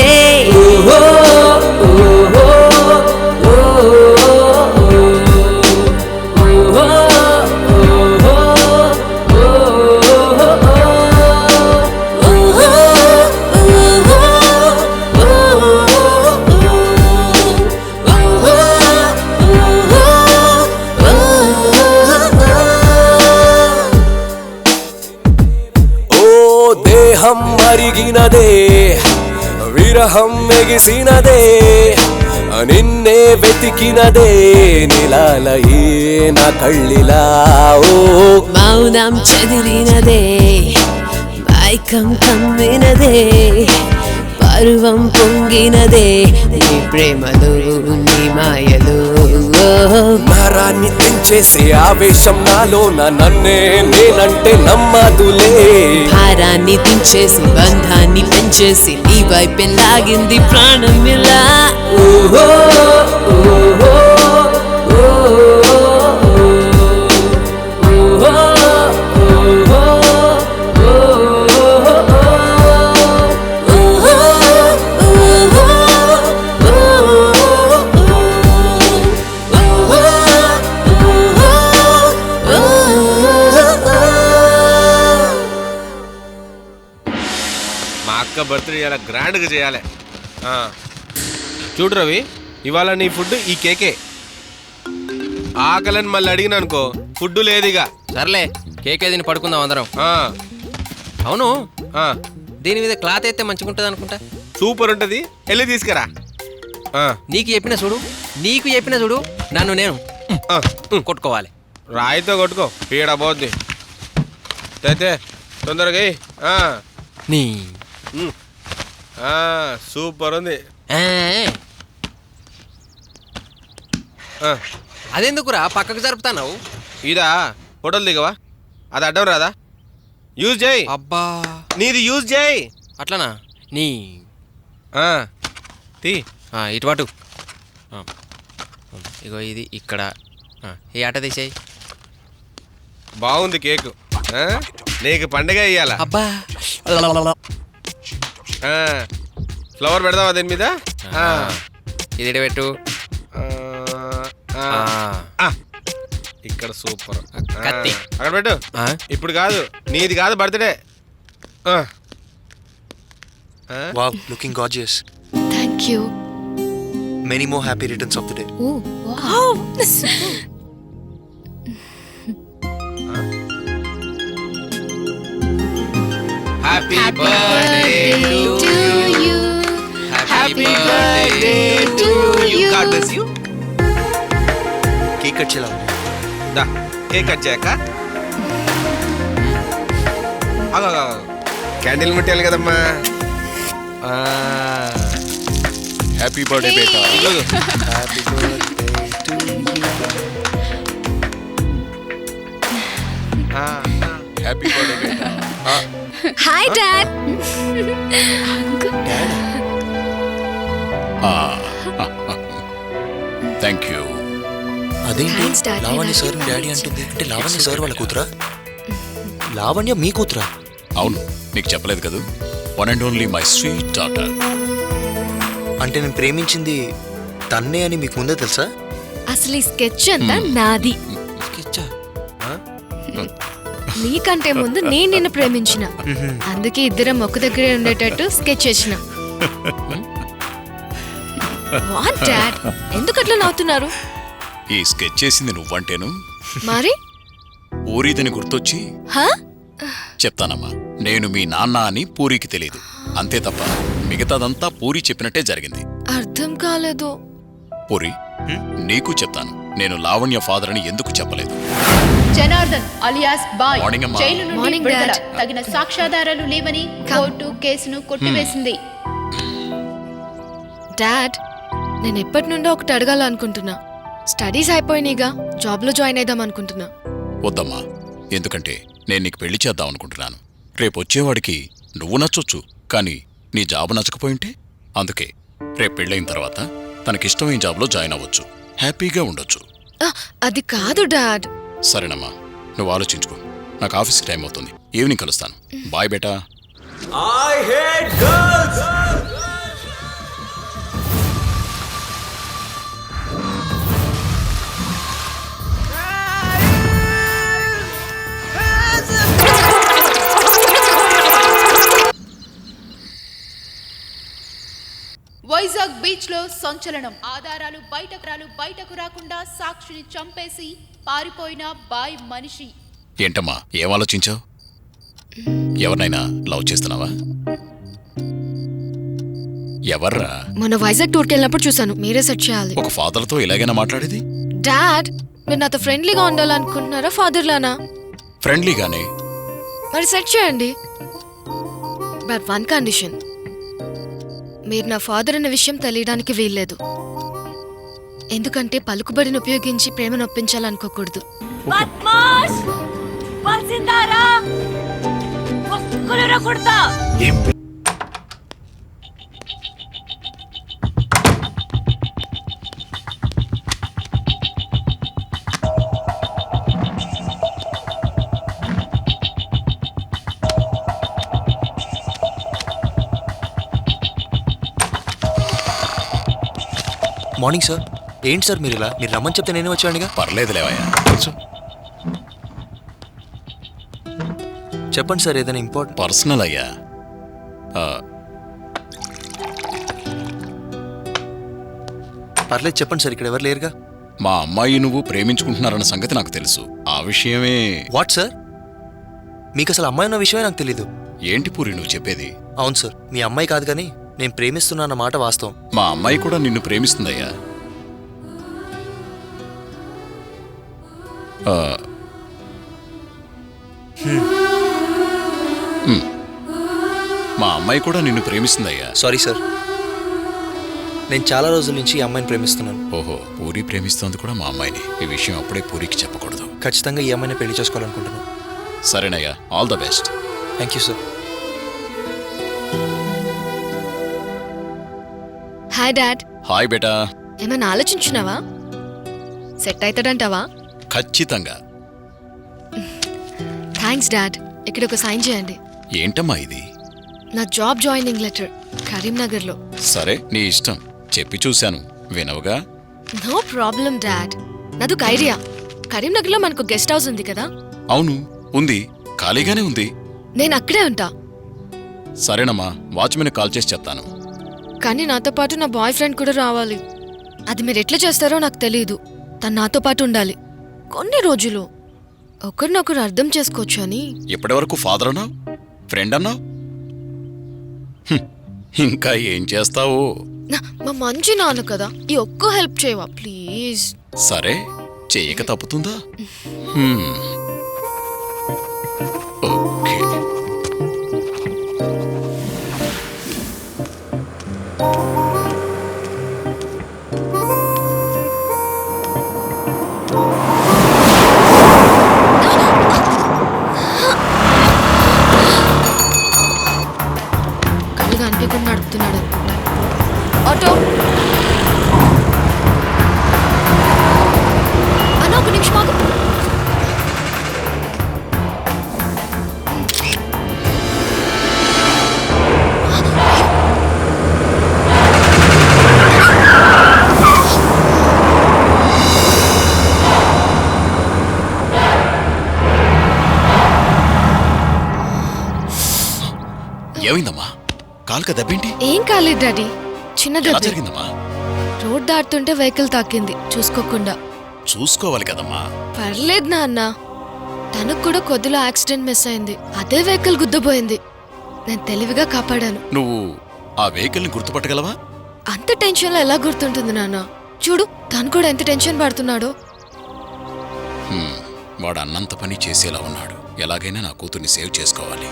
ఓహో ఓహో దేహం మరిగినదే విరహం ఎగిసినదే నిన్నే వెతికినదే నిలాలయే నా కళ్ళిలా ఓ మౌనం చెదిరినదే మైకం కమ్మినదే పరువం పొంగినదే నీ ప్రేమలు నీ మాయలు నరాన్ని తెంచేసే ఆవేశం నాలోన నన్నే నేనంటే నమ్మదులే భారాన్ని దించేసి బంధాన్ని పెంచేసి నీ వైపే లాగింది ప్రాణం ఇలా ఓహో ఓహో బర్త్డే ఇలా గ్రాండ్గా చేయాలి. చూడు రవి, ఇవాళ నీ ఫుడ్ ఈ కేకే. ఆకలని మళ్ళీ అడిగిన అనుకో ఫుడ్ లేదుగా. సర్లే, కేకే తిని పడుకుందాం అందరం. అవును, దీని మీద క్లాత్ అయితే మంచిగా ఉంటుంది అనుకుంటా. సూపర్ ఉంటుంది, వెళ్ళి తీసుకురా. నీకు చెప్పిన చూడు నన్ను నేను కొట్టుకోవాలి. రాయితో కొట్టుకో, పీడ పోద్ది. అయితే తొందరగా నీ సూపర్ ఉంది. అదెందుకురా పక్కకు జరుపుతావు? ఇదా ఫోటోలు దిగవా? అది అడ్డం రాదా? యూజ్ చేయి. అబ్బా, నీది యూజ్ చేయి. అట్లనా? నీ తీ ఇటువాటు. ఇగో ఇది ఇక్కడ. ఈ ఆట తీసేయి. బాగుంది కేకు. నీకు పండుగ ఇయ్యాలా? అబ్బా, ఫ్లవర్ పెడదావా దీని మీద? ఇది పెట్టు. ఇక్కడ సూపర్. కత్తి అక్కడ పెట్టు. ఇప్పుడు కాదు, నీది కాదు birthday. Wow, looking gorgeous. Thank you. Many more happy returns of the day. Oh, wow. Happy birthday to you happy birthday to you God bless you cake cut చేయాలా దా కేక్ కట్ చేయక candle ముట్టాలి కదమ్మా. Happy birthday beta. Happy birthday to happy birthday beta. Hi dad. Thank you. అదేంటి Thanks, Daddy. Lavanya sir మీ daddy అంటుంది అంటే Lavanya sir వాళ్ళ కూతురా? లావణ్య మీ కూతురా? అవును, నీకు చెప్పలేదు కదా, one and only my sweet daughter. అంటే నేను ప్రేమించింది తన్నే అని మీకు ముందే తెలుసా? అసలు ఈ స్కెచ్ అంతా నాది. స్కెచ్చా? నీకంటే ముందు నేను నిన్ను ప్రేమించిన, అందుకే ఇద్దరం ఒక దగ్గరే ఉండేటట్టు స్కెచ్ చేసిన. వాట్ డాడ్, ఎందుకు అట్లా నవ్వుతున్నారు? ఈ స్కెచ్ చేసింది నువ్వంటేను మరి పూరీదని గుర్తొచ్చి హా? చెప్తానమ్మా. నేను మీ నాన్న అని పూరికి తెలియదు, అంతే తప్ప మిగతాదంతా పూరి చెప్పినట్టే జరిగింది. అర్థం కాలేదు. పూరి, నీకు చెప్తాను, నేను లావణ్య ఫాదర్ అని ఎందుకు చెప్పలేదు. జనార్దన్ అలియాస్ బాయ్ మార్నింగ్ అమ్మా. జైలు నుండి మార్నింగ్ విడుదల. డాడ్. తగిన సాక్ష్యాధారాలు లేవని కోర్టు కేసును కొట్టివేసింది. డాడ్, నేను ఎప్పటి నుండో ఒకటి అడగాలనుకుంటున్నా. స్టడీస్ అయిపోయినాయిగా, జాబ్లో జాయిన్ అయిదాం అనుకుంటున్నా. వద్దమ్మా, ఎందుకంటే నేను నీకు పెళ్లి చేద్దాం అనుకుంటున్నాను. రేపు వచ్చేవాడికి నువ్వు నచ్చొచ్చు, కానీ నీ జాబ్ నచ్చకపోయింటే, అందుకే రేపు పెళ్ళైన తర్వాత తనకిష్టమైన జాబ్లో జాయిన్ అవ్వచ్చు, హ్యాపీగా ఉండొచ్చు. అది కాదు డాడ్. సరేనమ్మా, నువ్వు ఆలోచించుకో. నాకు ఆఫీస్కి టైం అవుతుంది, ఈవినింగ్ కలుస్తాను. బాయ్ బేటా. I hate girls. Vizag beach లో సంచలనం. ఆధారాలు బయటకు రాకుండా సాక్షిని చంపేసి పారిపోయిన బాయ్ మనిషి. ఏంటమ్మా, ఏం ఆలోచించావు? ఎవరినైనా లవ్ చేస్తున్నావా? ఎవర్రా? మొన్న వైజాగ్ టూర్కి వెళ్ళినప్పుడు చూసాను, మీరే సెట్ చేయాలి. ఒక ఫాదర్తో ఇలాగైనా మాట్లాడేది? డాడ్, మీరు నాతో ఫ్రెండ్లీగా ఉండాలనుకుంటున్నారా ఫాదర్లానా? ఫ్రెండ్లీగానే. మరి సెట్ చేయండి, బట్ వన్ కండిషన్. మీరు నా ఫాదర్ అనే విషయం తెలియడానికి వీల్లేదు, ఎందుకంటే పలుకుబడిని ఉపయోగించి ప్రేమను ఒప్పించాలనుకోకూడదు. Morning sir. ఏంటి సార్ మీరు ఇలా? మీరు రమ్మని చెప్తే నేనే వచ్చానుగా. పర్లేదులేవయ్యా. చెప్పండి సార్, ఏదైనా ఇంపార్టెంట్? పర్సనల్ అయ్యా. పర్లేదు చెప్పండి సార్, ఇక్కడ ఎవరు లేరుగా. మా అమ్మాయి నువ్వు ప్రేమించుకుంటున్నారన్న సంగతి నాకు తెలుసు. ఆ విషయమే. What sir? మీకు అసలు అమ్మాయి ఉన్న విషయమే నాకు తెలీదు. ఏంటి పూరి నువ్వు చెప్పేది? అవును సార్, మీ అమ్మాయి కాదు కానీ నేను ప్రేమిస్తున్నా మాట వాస్తవం. మా అమ్మాయి కూడా నిన్ను ప్రేమిస్తుందయ్యా. మా అమ్మాయి కూడా నిన్ను ప్రేమిస్తుందయ్యా. సారీ సార్, నేను చాలా రోజుల నుంచి ఈ అమ్మాయిని ప్రేమిస్తున్నాను. ఓహో, పూరి ప్రేమిస్తోంది కూడా మా అమ్మాయిని. ఈ విషయం అప్పుడే పూరికి చెప్పకూడదు. ఖచ్చితంగా ఈ అమ్మాయిని పెళ్లి చేసుకోవాలనుకుంటున్నాను. సరేనయ్యా, all the best. Thank you sir. Hi dad. Hi బేటా. ఏమైనా ఆలోచించున్నావా? సెట్ అవుతాడంటావా? ఖచ్చితంగా. Thanks dad. ఇక్కడ ఒక సైన్ చేయండి. ఏంటమ్మా ఇది? నా జాబ్ జాయినింగ్ లెటర్, కరీంనగర్లో. సరే, నీ ఇష్టం. చెప్పి చూశాను, వినవుగా. No problem dad. నాదొక ఐడియా. కరీంనగర్లో మనకు గెస్ట్ హౌస్ ఉంది కదా? అవును, ఉంది. ఖాళీగానే ఉంది. నేను అక్కడే ఉంటా. సరేనమ్మా, వాచ్మెన్ కాల్ చేసి చెప్తాను. కానీ నాతో పాటు నా బాయ్ ఫ్రెండ్ కూడా రావాలి. అది మీరు ఎట్లా చేస్తారో నాకు తెలియదు. తను నాతో పాటు ఉండాలి కొన్ని రోజులు. ఒకరినొకరు అర్థం చేసుకోవచ్చు అని. ఇప్పటి వరకు ఫాదర్ అన్నావు, ఫ్రెండ్ అన్నావు, ఇంకా ఏం చేస్తావు? మా మంచి నాన్న కదా, ఈ ఒక్క హెల్ప్ చేయవా ప్లీజ్? సరే, చేయక తప్పుతుందా? హ్మ్. ఓకే. కళ్ళు కనిపించకుండా నడుపుతున్నాడు అనుకుంటా. ఆటో అన్న, ఒక నిమిషం ఆగు. ఏమైందమ్మా? కాలుక దెబ్బేంటి? ఏం కాలేదు డాడీ, చిన్న ఎలా దెబ్బ. జరిగిందమ్మా? రోడ్ దాటుతుంటే వెహికల్ తాకింది చూసుకోకుండా. చూసుకోవాలి కదమ్మా. పర్లేదు నాన్న, తనకు కూడా కొద్దిలో యాక్సిడెంట్ మిస్ అయింది. అదే వెహికల్ గుద్దబోయింది. నేను తెలివిగా కాపాడాను. నువ్వు ఆ వెహికల్ని గుర్తుపట్టగలవా? అంత టెన్షన్లో ఎలా గుర్తుంటుంది నాన్న? చూడు, తను కూడా ఎంత టెన్షన్ పడుతున్నాడో. హ్మ్, వాడు అన్నంత పని చేసేలా ఉన్నాడు. ఎలాగైనా నా కూతుర్ని సేవ్ చేసుకోవాలి.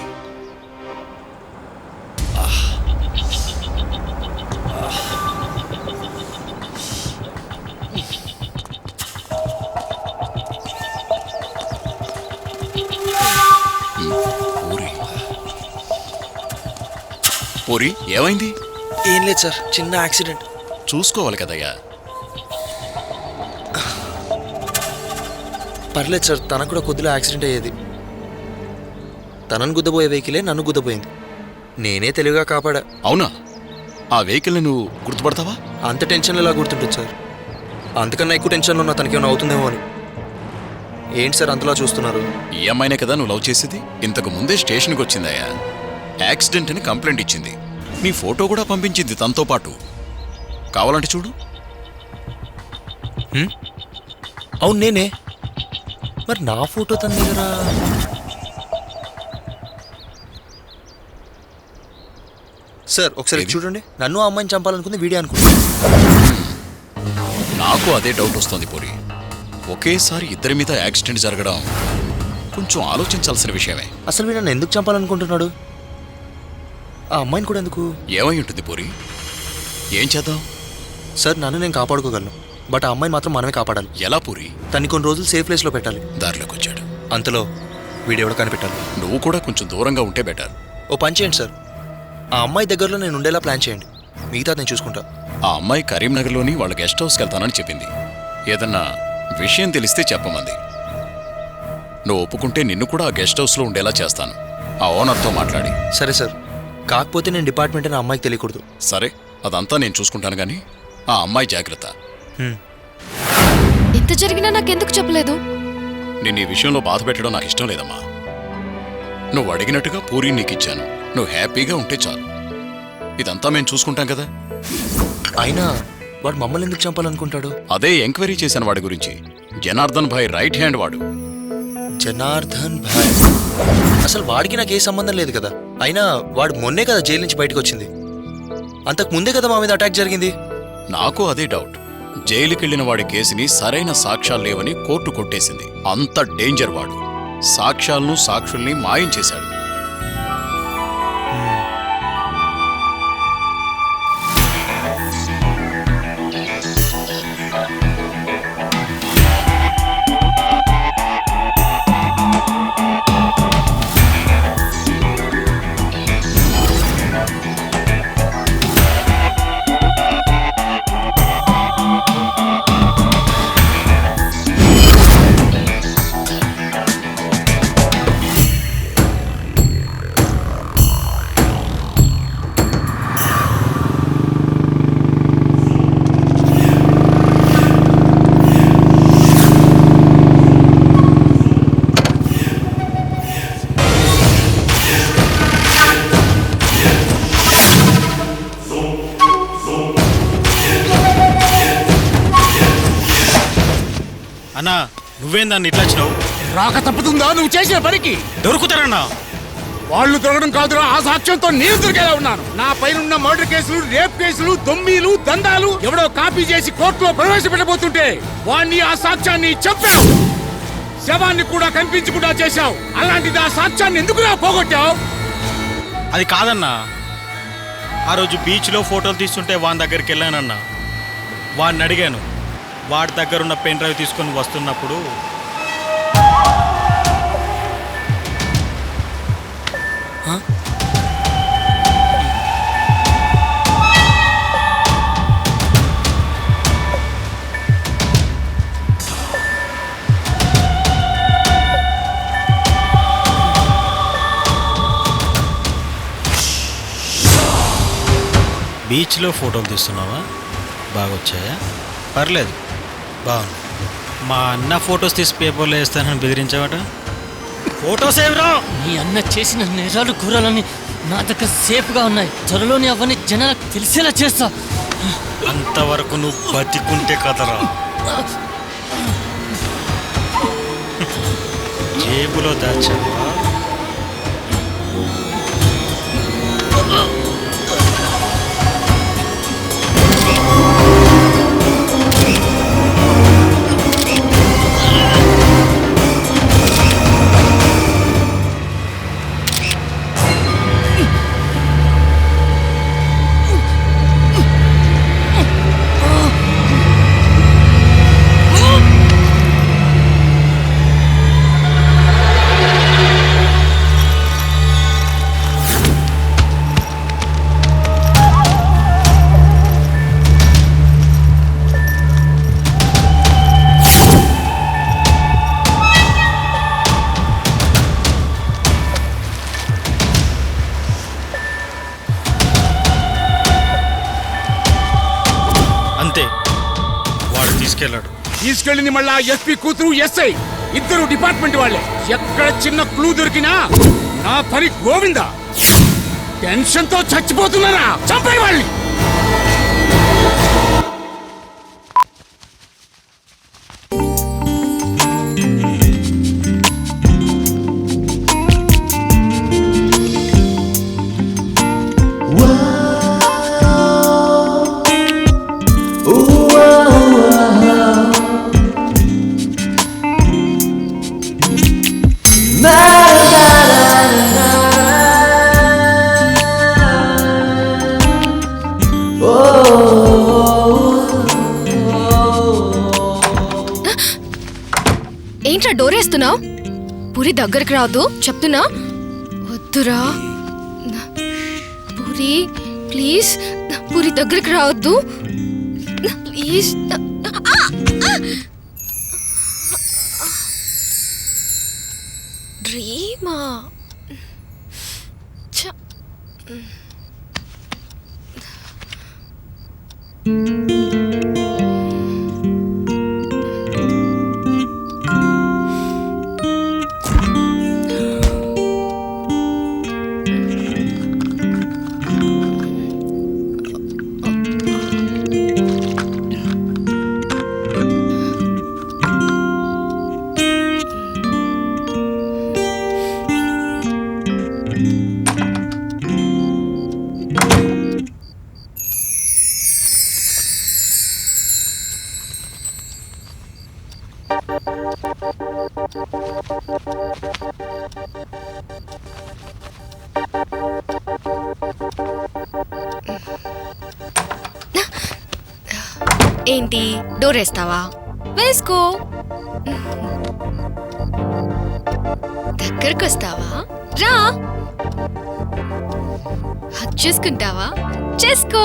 పూరి, ఏమైంది? ఏం లేదు సార్, చిన్న యాక్సిడెంట్. చూసుకోవాలి కదయ్యా. పర్లేదు సార్, తనకు కూడా కొద్దిలో యాక్సిడెంట్ అయ్యేది. తనను గుద్దబోయే వెహికలే నన్ను గుద్దబోయింది. నేనే తెలివిగా కాపాడా. అవునా? ఆ వెహికల్ని నువ్వు గుర్తుపడతావా? అంత టెన్షన్లో ఎలా గుర్తుంటుంది సార్? అంతకన్నా ఎక్కువ టెన్షన్లో ఉన్నా తనకేమైనా అవుతుందేమో అని. ఏంటి సార్ అంతలా చూస్తున్నారు? ఈ అమ్మాయినే కదా నువ్వు లవ్ చేసేది? ఇంతకు ముందే స్టేషన్కి వచ్చిందయ్యా. యాక్సిడెంట్ అని కంప్లైంట్ ఇచ్చింది. నీ ఫోటో కూడా పంపించింది తనతో పాటు. కావాలంటే చూడు. అవును, నేనే. మరి నా ఫోటో తన దగ్గర? సార్ ఒకసారి చూడండి. నన్ను ఆ అమ్మాయిని చంపాలనుకుంది వీడియో అనుకుంది. నాకు అదే డౌట్ వస్తుంది పూరి. ఒకేసారి ఇద్దరి మీద యాక్సిడెంట్ జరగడం కొంచెం ఆలోచించాల్సిన విషయమే. అసలు వీడు నన్ను ఎందుకు చంపాలనుకుంటున్నాడు? ఆ అమ్మాయిని కూడా ఎందుకు? ఏమై ఉంటుంది పూరి? ఏం చేద్దాం? సార్, నన్ను నేను కాపాడుకోగలను, బట్ ఆ అమ్మాయిని మాత్రం మనమే కాపాడాలి. ఎలా పూరి? తన్ని కొన్ని రోజులు సేఫ్ ప్లేస్లో పెట్టాలి. దారిలోకి వచ్చాడు. అంతలో వీడెవడో కనిపెట్టాలి. నువ్వు కూడా కొంచెం దూరంగా ఉంటే బెటర్. ఓ పని చేయండి సార్, ఆ అమ్మాయి దగ్గరలో నేను ఉండేలా ప్లాన్ చేయండి. మిగతా నేను చూసుకుంటా. ఆ అమ్మాయి కరీంనగర్లోని వాళ్ళ గెస్ట్ హౌస్కి వెళ్తానని చెప్పింది. ఏదన్నా విషయం తెలిస్తే చెప్పమంది. నువ్వు ఒప్పుకుంటే నిన్ను కూడా ఆ గెస్ట్ హౌస్లో ఉండేలా చేస్తాను, ఆ ఓనర్తో మాట్లాడి. సరే సార్, కాకపోతే నేను డిపార్ట్మెంట్ అని అమ్మాయికి తెలియకూడదు. సరే, అదంతా నేను చూసుకుంటాను కానీ ఆ అమ్మాయి జాగ్రత్త. ఇంత జరిగినా నాకెందుకు చెప్పలేదు? నేను ఈ విషయంలో బాధ పెట్టడం నాకు ఇష్టం లేదమ్మా. నువ్వు అడిగినట్టుగా పూరి నీకిచ్చాను. నువ్వు హ్యాపీగా ఉంటే చాలు. ఇదంతా మేము చూసుకుంటాం కదా. అయినా వాడు మమ్మల్ని ఎందుకు చంపాలనుకుంటాడు? అదే ఎంక్వైరీ చేశాను వాడి గురించి. జనార్దన్ భాయ్ రైట్ హ్యాండ్ వాడు. జనార్దన్ భాయ్? అసలు వాడికి నాకు ఏ సంబంధం లేదు కదా. అయినా వాడు మొన్నే కదా జైలు నుంచి బయటకు వచ్చింది. అంతకు ముందే కదా మా మీద అటాక్ జరిగింది. నాకు అదే డౌట్. జైలుకెళ్లిన వాడి కేసుని సరైన సాక్ష్యాలు లేవని కోర్టు కొట్టేసింది. అంత డేంజర్ వాడు. సాక్ష్యాలను సాక్షుల్ని మాయం చేశాడు. అన్నా, నువ్వేం దాన్ని ఇట్లా వచ్చినావు? రాక తప్పుతుందా నువ్వు చేసిన పనికి? దొరుకుతారన్నా. వాళ్ళు దొరకడం కాదురా, ఆ సాక్ష్యంతో నేను దొరికేలా ఉన్నాను. నా పైన మర్డర్ కేసులు, రేప్ కేసులు, దొమ్మీలు, దందాలు ఎవడో కాపీ చేసి కోర్టులో ప్రవేశపెట్టబోతుంటే వాణ్ణి, ఆ సాక్ష్యాన్ని చంపావు. శవాన్ని కూడా కనిపించకుండా చేశావు. అలాంటిది ఆ సాక్ష్యాన్ని ఎందుకురా పోగొట్టావు? అది కాదన్నా, ఆ రోజు బీచ్లో ఫోటోలు తీస్తుంటే వాని దగ్గరికి వెళ్ళానన్నా. వాడిని అడిగాను, వాడి దగ్గర ఉన్న పెన్ డ్రైవ్ తీసుకొని వస్తున్నప్పుడు బీచ్లో ఫోటోలు తీస్తున్నావా? బాగా వచ్చాయా? పర్లేదు, బాగుంది. మా అన్న ఫొటోస్ తీసి పేపర్లో వేస్తానని బెదిరించావట. ఫోటోస్ ఏమిరా? నీ అన్న చేసిన నేరాలు కూరలని నా దగ్గర సేఫ్గా ఉన్నాయి. త్వరలోనే అవన్నీ జనాలకు తెలిసేలా చేస్తా. అంతవరకు నువ్వు బతికుంటే కదరా. జేబులో దాచావా? అంతే, వాడు తీసుకెళ్ళింది మళ్ళా ఎస్పీ కూతురు, ఎస్ఐ ఇద్దరు డిపార్ట్మెంట్ వాళ్ళే. ఎక్కడ చిన్న క్లూ దొరికినా నా పని గోవిందా. టెన్షన్ తో చచ్చిపోతున్నారా? చంపే వాళ్ళని. ఏంట్రా డోరేస్తున్నావు? పూరి దగ్గరికి రావద్దు చెప్తున్నా. వద్దురా పూరి, ప్లీజ్ పూరి దగ్గరికి రావద్దు ప్లీజ్. డ్రీమా ఏంటి డోరేస్తావా? వేసుకో. దగ్గరకు వస్తావా? రా. హక్ చేసుకుంటావా? చేసుకో.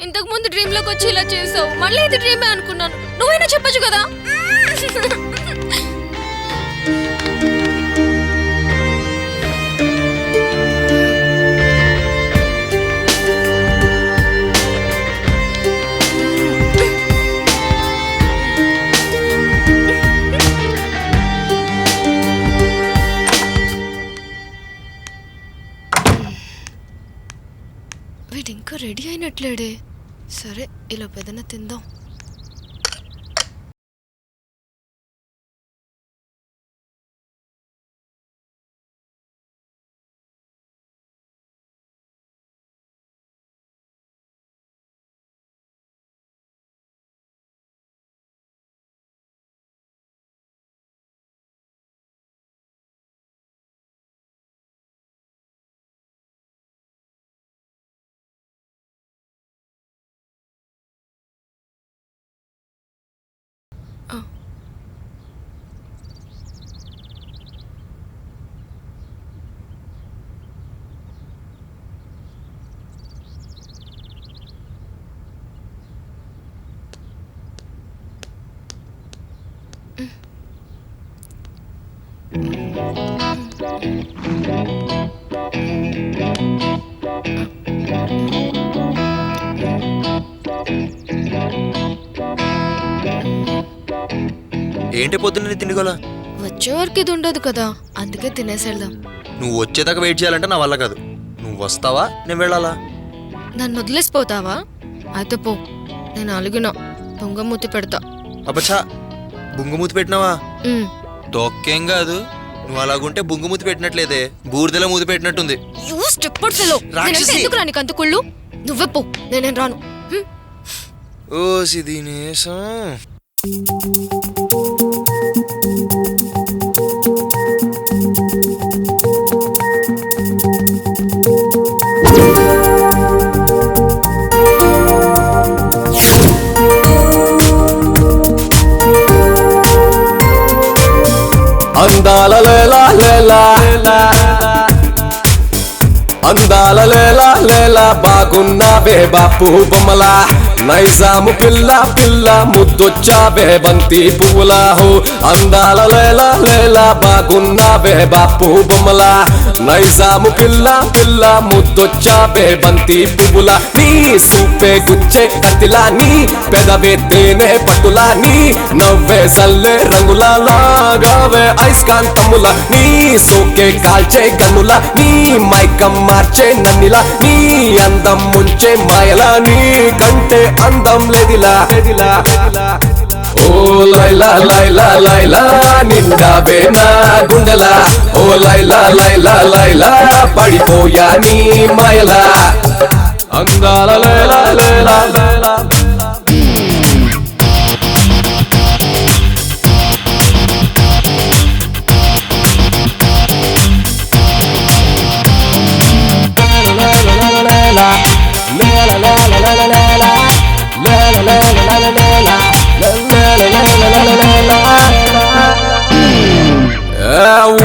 ఇంతకు ముందు డ్రీమ్ లోకి వచ్చి ఇలా చేసావు, మళ్ళీ ఇది డ్రీమే అనుకున్నాను. నువ్వైనా చెప్పొచ్చు కదా. వీడు ఇంకా రెడీ అయినట్లేడే. సరే, ఇలా పెదన తిందాం. ఏంటి పొద్దున్న తిండిగోలా? వచ్చేవరకు ఇది ఉండదు కదా, అందుకే తినేసేద్దాం. నువ్వు వచ్చేదాకా వెయిట్ చేయాలంటే నా వల్ల కాదు. నువ్వు వస్తావా నేను వెళ్ళాలా? నన్ను వదిలేసిపోతావా? అయితే పో, నేను అలిగిన బొంగమూతి పెడతా. అబ్బచ్చా, బుంగుమూతి పెట్టినావా? ఉమ్. తొక్కేం కాదు. నువ్వు అలాగుంటే బుంగుమూతి పెట్టినట్లేదే, బూర్దెలా మూతి పెట్టినట్టుంది. నేనంటే ఎందుకు రానికి అంత కుళ్ళు? నువ్వే పో, నేనేం రాను. ఓ సిదినేసం. అందాల లేలా లేలా అందాల లేలా లేలా బాగున్నావే బాపు బొమ్మలా, నైజాము పిల్ల పిల్ల ముద్దొచ్చావే బంతి పువ్వులా. హో అందాల లేలా లేలా బాగున్నావే బాపు బొమ్మలా, నైజాము పిల్ల పిల్ల ముద్దొచ్చావే బంతి పువ్వులా. నీ సూపే గుచ్చే కత్తిలా, నీ పెదవే తేనె పట్టులా, నీ నవ్వే సల్లే రంగులా, లాగావే ఐస్కాంతములా. నీ సోకే కాల్చే గన్నులా, నీ మైకం మార్చే నన్నిలా, నీ అందం ముంచే మాయలా, నీ కంటే అందం లేదిలా. ఓ లైలా లైలా లైలా నిండావే నా గుండెలా. ఓ లైలా లైలా లైలా పడిపోయా నీ మాయలా. అందాల లైలా లైలా లైలా.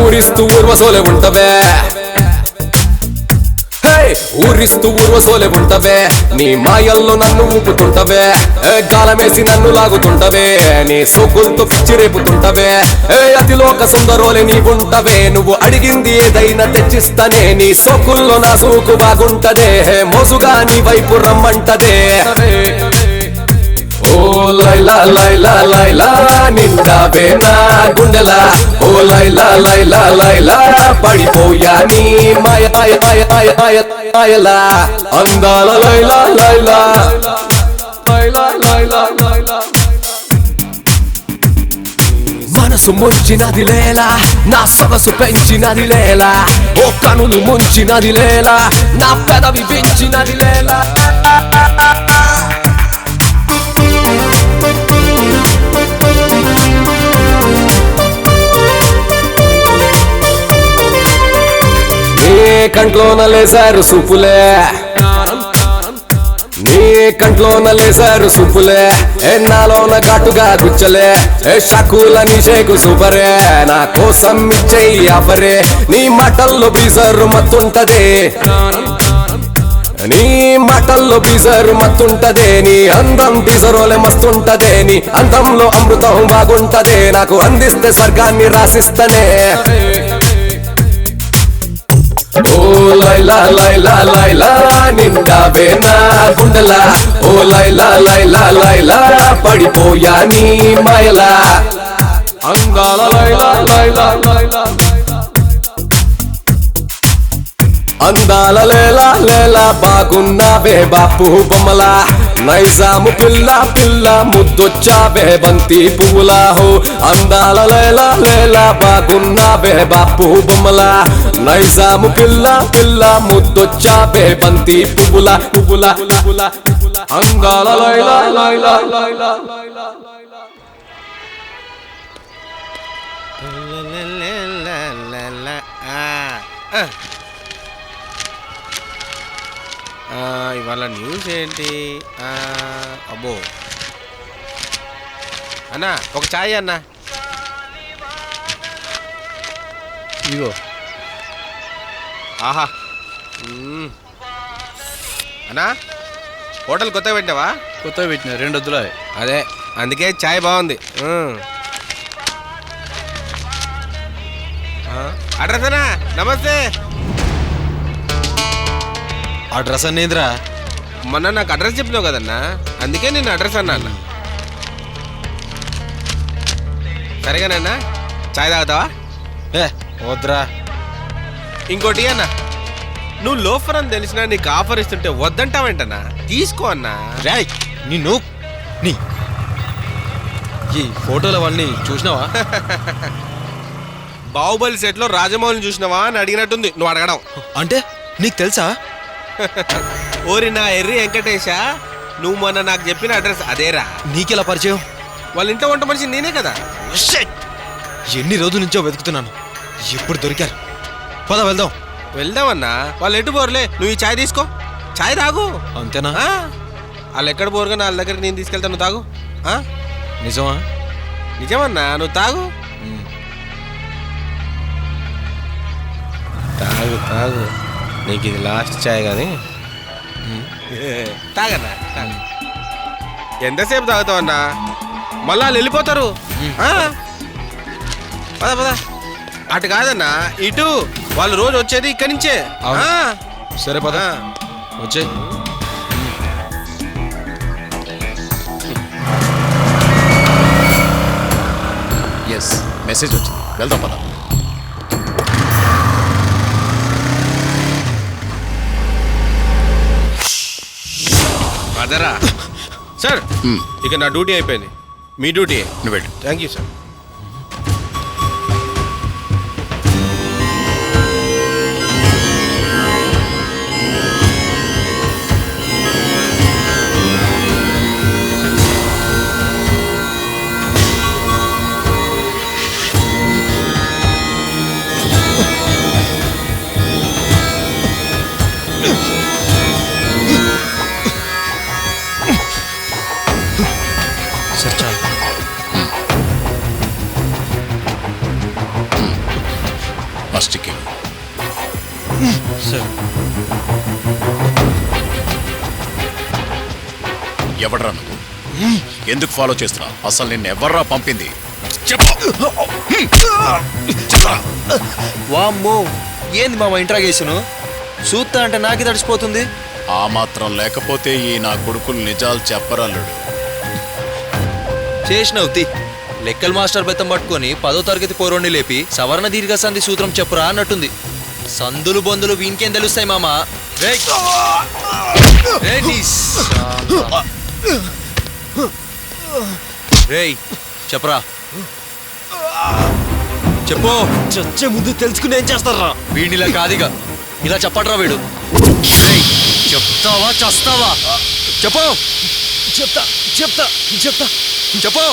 ఊరిస్తూ ఊర్వసోలే ఉంటవే, ఊరిస్తూ ఊర్వసోలే ఉంటవే, నీ మాయల్లో నన్ను ఊపుతుంటవే, గాలమేసి నన్ను లాగుతుంటవే, నీ సోకులతో పిచ్చి రేపుతుంటవే, అతిలోక సుందరోలే నీవుంటవే. నువ్వు అడిగింది ఏదైనా తెచ్చిస్తానే, నీ సోకుల్లో నా సోకు బాగుంటదే, మోసుగా నీ వైపు రమ్మంటదే. ఓ లైలా లైలా లైలా నిండావే నా గుండెలా. ఓ లైలా లైలా లైలా పడిపోయా నీ మాయ మాయ మాయ మాయ మాయ మాయలా. అందాల లైలా లైలా లైలా లైలా లైలా. మనసు ముంచినది లేలా, నా సొగసు పెంచినది లేలా, ఓ కనులు ముంచినది లేలా, నా పెదవి పెంచినది లేలా. కంట్లోన లేసారు సూపులే, నీ కంట్లోన లేసారు సూపులే, నాలోన ఘాటుగా గుచ్చలే, షకులని షేకు సూపరే, నా కోసం ఇచ్చేయి ఆఫరే, నీ మాటల్లో బీజరు మత్తుంటదే. నీ మాటల్లో బీజర్ మత్తుంటదే, నీ అందం టీజరోలే మస్తుంటదే, నీ అందంలో అమృతం బాగుంటదే, నాకు అందిస్తే స్వర్గాన్ని రాసిస్తనే. ఓ లైలా లైలా లైలా నిండావే నా గుండెలా, ఓ లైలా లైలా లైలా పడిపోయా నీ మాయలా. అందాల లైలా లైలా లైలా, అందాల లేలా లేలా బాగున్నావే బాపు బొమ్మలా, నైజాము పిల్ల పిల్ల ముద్దొచ్చావే బంతి పువ్వులా. హో అందాల లేలా లేలా బాగున్నావే బాపు బొమ్మలా, నైజాము పిల్ల పిల్ల ముద్దొచ్చావే బంతి పువ్వులా పువ్వులా పువ్వులా. అందాల లైలా లైలా లైలా లైలా. ఇవాళ న్యూస్ ఏంటి? అబ్బో అన్నా ఒక ఛాయ్ అన్నా. ఇగో ఆహా అన్నా హోటల్ కొత్తగా పెట్టావా? కొత్తగా పెట్టిన 2 వద్దులా. అదే అందుకే ఛాయ్ బాగుంది. అడ్రస్ అన్నా నమస్తే. అడ్రస్ అనేదిరా? మొన్న నాకు అడ్రస్ చెప్పినావు కదన్నా, అందుకే నేను అడ్రస్ అన్నా అన్న. సరేగానన్నా ఛాయ్ తాగుతావా? వద్దురా. ఇంకోటి అన్నా, నువ్వు లోఫర్ అని తెలిసినా నీకు ఆఫర్ ఇస్తుంటే వద్దంటావేంటన్నా? తీసుకో అన్నా. రాయ్ నిన్ను నీ ఈ ఫోటోలు అవన్నీ చూసినావా? బాహుబలి సెట్లో రాజమౌళిని చూసినావా అని అడిగినట్టుంది నువ్వు అడగడం. అంటే నీకు తెలుసా? ఓరి నా ఎర్రి వెంకటేశ, నువ్వు మొన్న నాకు చెప్పిన అడ్రస్ అదేరా. నీకెలా పరిచయం? వాళ్ళ ఇంట్లో వంట మనిషి నేనే కదా. ఎన్ని రోజుల నుంచో వెతుకుతున్నాను, ఎప్పుడు దొరికారు. పద వెళ్దాం. వెళ్దామన్నా, వాళ్ళు ఎటు పోరులే. నువ్వు ఈ ఛాయ్ తీసుకో, ఛాయ్ తాగు. అంతేనా? వాళ్ళు ఎక్కడ పోరుగా వాళ్ళ దగ్గరికి నేను తీసుకెళ్తాను, నువ్వు తాగు. నిజమా? నిజమన్నా, నువ్వు తాగు. తాగు తాగు, నీకు ఇది లాస్ట్ ఛాయ్ కానీ తాగన్నా తాగు. ఎంతసేపు తాగుతావన్నా? మళ్ళా వాళ్ళు వెళ్ళిపోతారు. పద పద. అటు కాదన్నా, ఇటు. వాళ్ళు రోజు వచ్చేది ఇక్కడి నుంచే. సరే పద వచ్చే. ఎస్, మెసేజ్ వచ్చింది, వెళ్దాం పద. అదరా సార్, ఇక నా డ్యూటీ అయిపోయింది, మీ డ్యూటీ. నువ్వు వెళ్ళు. Thank you sir. सर चाय. ఫస్ట్ కి सर. ఎవడ్రా నువ్వు? ఎందుకు ఫాలో చేస్తున్నావు? అసలు నిన్ను ఎవర్రా పంపింది? చెప్పు. వామ్మో, ఏంది మామ ఇంట్రాగేషను? చూస్తా అంటే నాకే తడిసిపోతుంది. ఆ మాత్రం లేకపోతే ఈ నా కొడుకులు నిజాలు చెప్పరల్లుడు. చేసినవు తి. లెక్కల మాస్టర్ బెత్తం పట్టుకొని 10వ తరగతి పోరోణ్ణి లేపి సవర్ణ దీర్ఘ సంధి సూత్రం చెప్పురా అన్నట్టుంది. సందులు బొందులు వీనికేం తెలుస్తాయి మామ? రేయ్ చెప్పరా, చెప్పు. చచ్చే ముందు తెలుసుకుని ఏం చేస్తారా? వీడిలా కాదిగా, ఇలా చెప్పట్రా వీడు. చెప్తావా చస్తావా? చెప్పు. చెప్తా చెప్తా చెప్తా చెప్పు.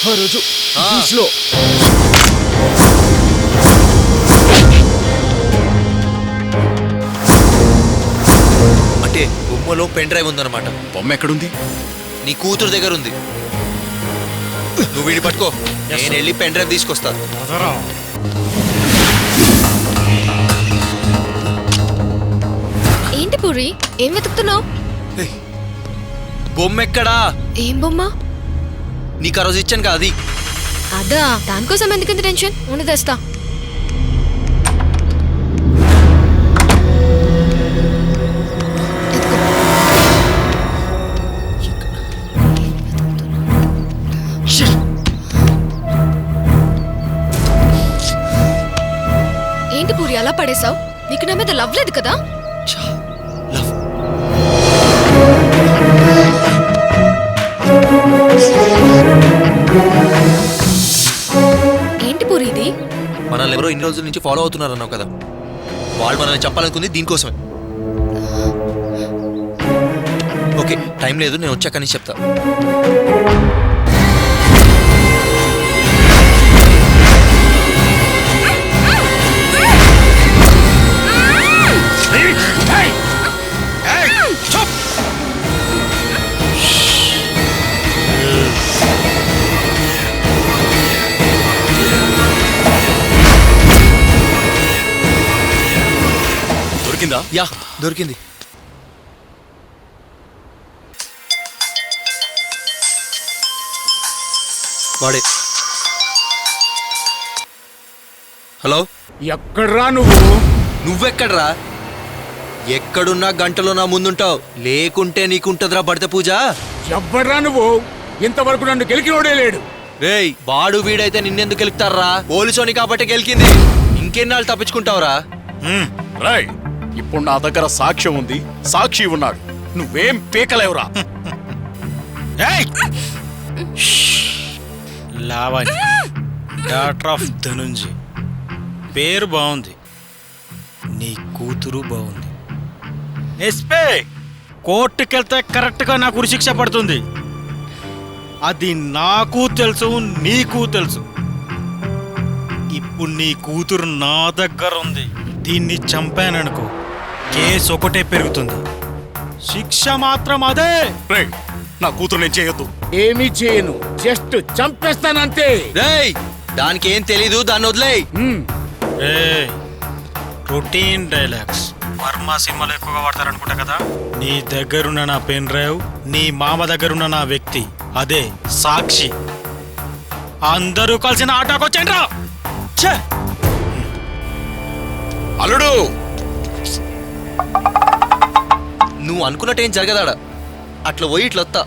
ఆ రోజు బీచ్లో అంటే బొమ్మలో పెన్ డ్రైవ్ ఉందన్నమాట. బొమ్మ ఎక్కడుంది? నీ కూతురు దగ్గర ఉంది. నువ్వు వీడి పట్టుకో, నేను వెళ్ళి పెన్ డ్రైవ్ తీసుకొస్తా. పూరి, ఏం వెతుకుతున్నావు? బొమ్మ ఎక్కడా? ఏం బొమ్మ? నీకు ఆ రోజు ఇచ్చాను కదా అది. అదా, దానికోసం ఎందుకంత టెన్షన్? ఉండి తెస్తా. ఏంటి పూరి అలా పడేసావు? నీకు నా మీద లవ్ లేదు కదా? ఏంటి పూరి ఇది? మనల్ని ఎవరో ఇన్ని రోజుల నుంచి ఫాలో అవుతున్నారు అన్నావు కదా, వాళ్ళు మనల్ని చెప్పాలనుకుంది దీనికోసమే. ఓకే, టైం లేదు, నేను వచ్చాక అని చెప్తా. దొరికిందా? యా, దొరికింది. వాడే. హలో, ఎక్కడ్రా నువ్వు? నువ్వెక్కడ్రా? ఎక్కడున్నా గంటలో నా ముందుంటావు, లేకుంటే నీకుంటదిరా పడితే పూజ. ఎవ్వడ్రా నువ్వు? ఇంతవరకు నన్ను గెలికినోడే లేడు. రేయ్, వాడు వీడైతే నిన్నెందుకు గెలుకుతారా? పోలీసోని కాబట్టి గెలికింది. ఇంకెన్నాళ్ళు తప్పించుకుంటావురా? రాయ్, ఇప్పుడు నా దగ్గర సాక్ష్యం ఉంది, సాక్షి ఉన్నాడు, నువ్వేం పీకలేవురా. Lavanya, daughter of Dhanunjay. పేరు బాగుంది, నీ కూతురు బాగుంది. ఎస్పే, కోర్టుకెళ్తే కరెక్ట్గా నాకు ఉరిశిక్ష పడుతుంది. అది నాకు తెలుసు, నీకు తెలుసు. ఇప్పుడు నీ కూతురు నా దగ్గర ఉంది. దీన్ని చంపాననుకో, కేసు ఒకటే పెరుగుతుంది, శిక్ష మాత్రం అదే. నా కూతురు నేను చేయొద్దు. ఏమీ చేయను, జస్ట్ చంపేస్తానంతే. రేయ్, దానికి ఏం తెలీదు, దాన్ని వదిలేయ్. రొటీన్ డైలాగ్స్ వర్మ సినిమాలో ఎక్కువగా వాడతారనుకుంటా కదా. నీ దగ్గరున్న నా పెన్ డ్రైవ్, నీ మామ దగ్గరున్న నా వ్యక్తి, అదే సాక్షి. అందరూ కలిసిన ఆటోకొచ్చేయండి రా. అల్లుడు, నువ్వు అనుకున్నట్టు ఏం జరగదాడా, అట్లా పోయి ఇట్లా వస్తా.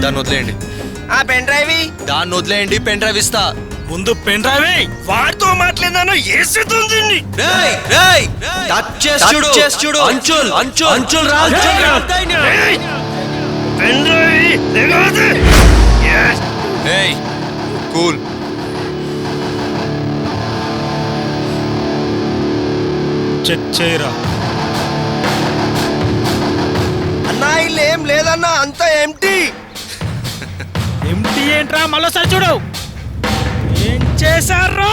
దాన్ని వదిలేయండి. ఆ పెన్ డ్రైవ్ దాన్ని వదిలేయండి, పెన్ డ్రైవ్ ఇస్తా. ముందు పెన్ డ్రైవ్ వాడితో మాట్లాడినాను. ఏసుతుంది. చూడు, అంచుల్ అంచుల్ అంచుల్ రా. Pen drive cool. చెక్ చేయరా. అన్నా ఇల్లు ఏం లేదన్నా, అంతా ఎంటీ. ఎంటీ ఏంట్రా? మళ్ళీసారి చూడు ఏం చేశారు.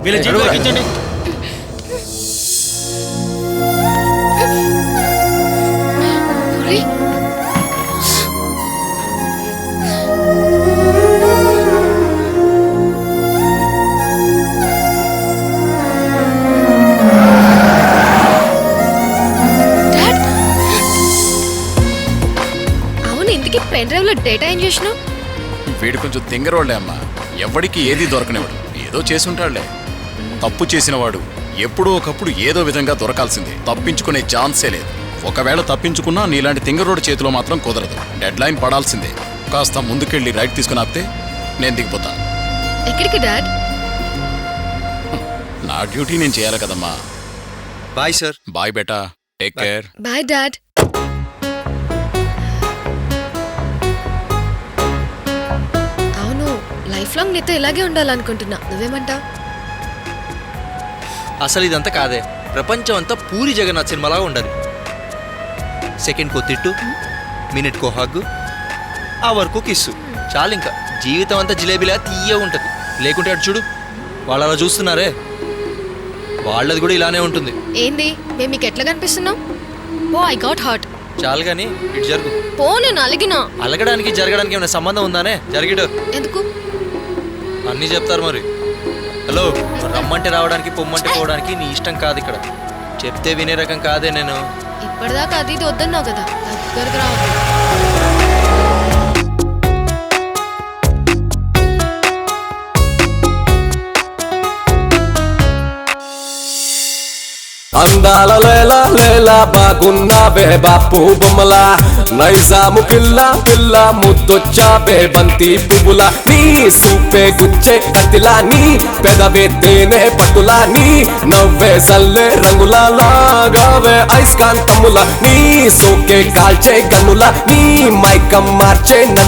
వీళ్ళ జీవితం ఎక్కించండి. పెన్ డ్రైవ్ లో డేటా ఏం చేసినావు? వీడు కొంచెం తింగరోళ్లే అమ్మా, ఎవడికి ఏది దొరకనివాడు, ఏదో చేసుంటాడులే. తప్పు చేసినవాడు ఎప్పుడో ఒకప్పుడు ఏదో విధంగా దొరకాల్సిందే, తప్పించుకునే ఛాన్సే లేదు. ఒకవేళ తప్పించుకున్నా నీలాంటి తింగరోడు చేతిలో మాత్రం కుదరదు, డెడ్ లైన్ పడాల్సిందే. కాస్త ముందుకెళ్ళి రైట్ తీసుకుని ఆపితే నేను దిగిపోతాను. ఎక్కడికి డాడ్? నా డ్యూటీ నేను చేయాలి కదమ్మా. Bye sir. బాయ్ బేటా, టేక్ కేర్. Bye dad. అవును, లైఫ్ లాంగ్ నీతో ఇలాగే ఉండాలనుకుంటున్నా, నువ్వేమంటావు? అసలు ఇదంతా కాదే, ప్రపంచం అంతా పూరి జగన్నాథ్ సినిమాలాగా ఉండదు. సెకండ్ కో తిట్టు, మినిట్ కో హగ్గు, ఆ వరకు కిస్సు, చాలు. ఇంకా జీవితం అంతా జిలేబీలా తీయ ఉంటుంది. లేకుంటే అటు చూడు, వాళ్ళు అలా చూస్తున్నారే, వాళ్ళది కూడా ఇలానే ఉంటుంది. ఏంది, మేము మీకు ఎట్లా కనిపిస్తున్నాం? ఓ ఐ గాట్ హర్ట్. చాలు కానీ ఇటు జరుగు. పో, నేను అలిగినా. అలగడానికి జరగడానికి ఏమైనా సంబంధం ఉందానే? జరిగిడు ఎందుకు అన్నీ చెప్తారు మరి. హలో, రమ్మంటే రావడానికి పొమ్మంటే పోవడానికి నీ ఇష్టం కాదు. ఇక్కడ చెప్తే వినే రకం కాదే నేను. ఇప్పటిదాకా అది ఇది వద్దన్నావు కదా, దగ్గరకు రావద్దు. అందాల లేలా లేలా బాగున్నావే బాపు బొమ్మలా, నైజాము పిల్ల పిల్ల ముద్దొచ్చావే బంతి పువ్వులా, నీ సూపే గుచ్చే కత్తిలా, నీ పెదవే తేనె పట్టులా, నీ నవ్వే సల్లే రంగులా, లాగావే ఐస్కాంతములా, నీ సోకే కాల్చే గన్నులా, నీ మైకం మార్చే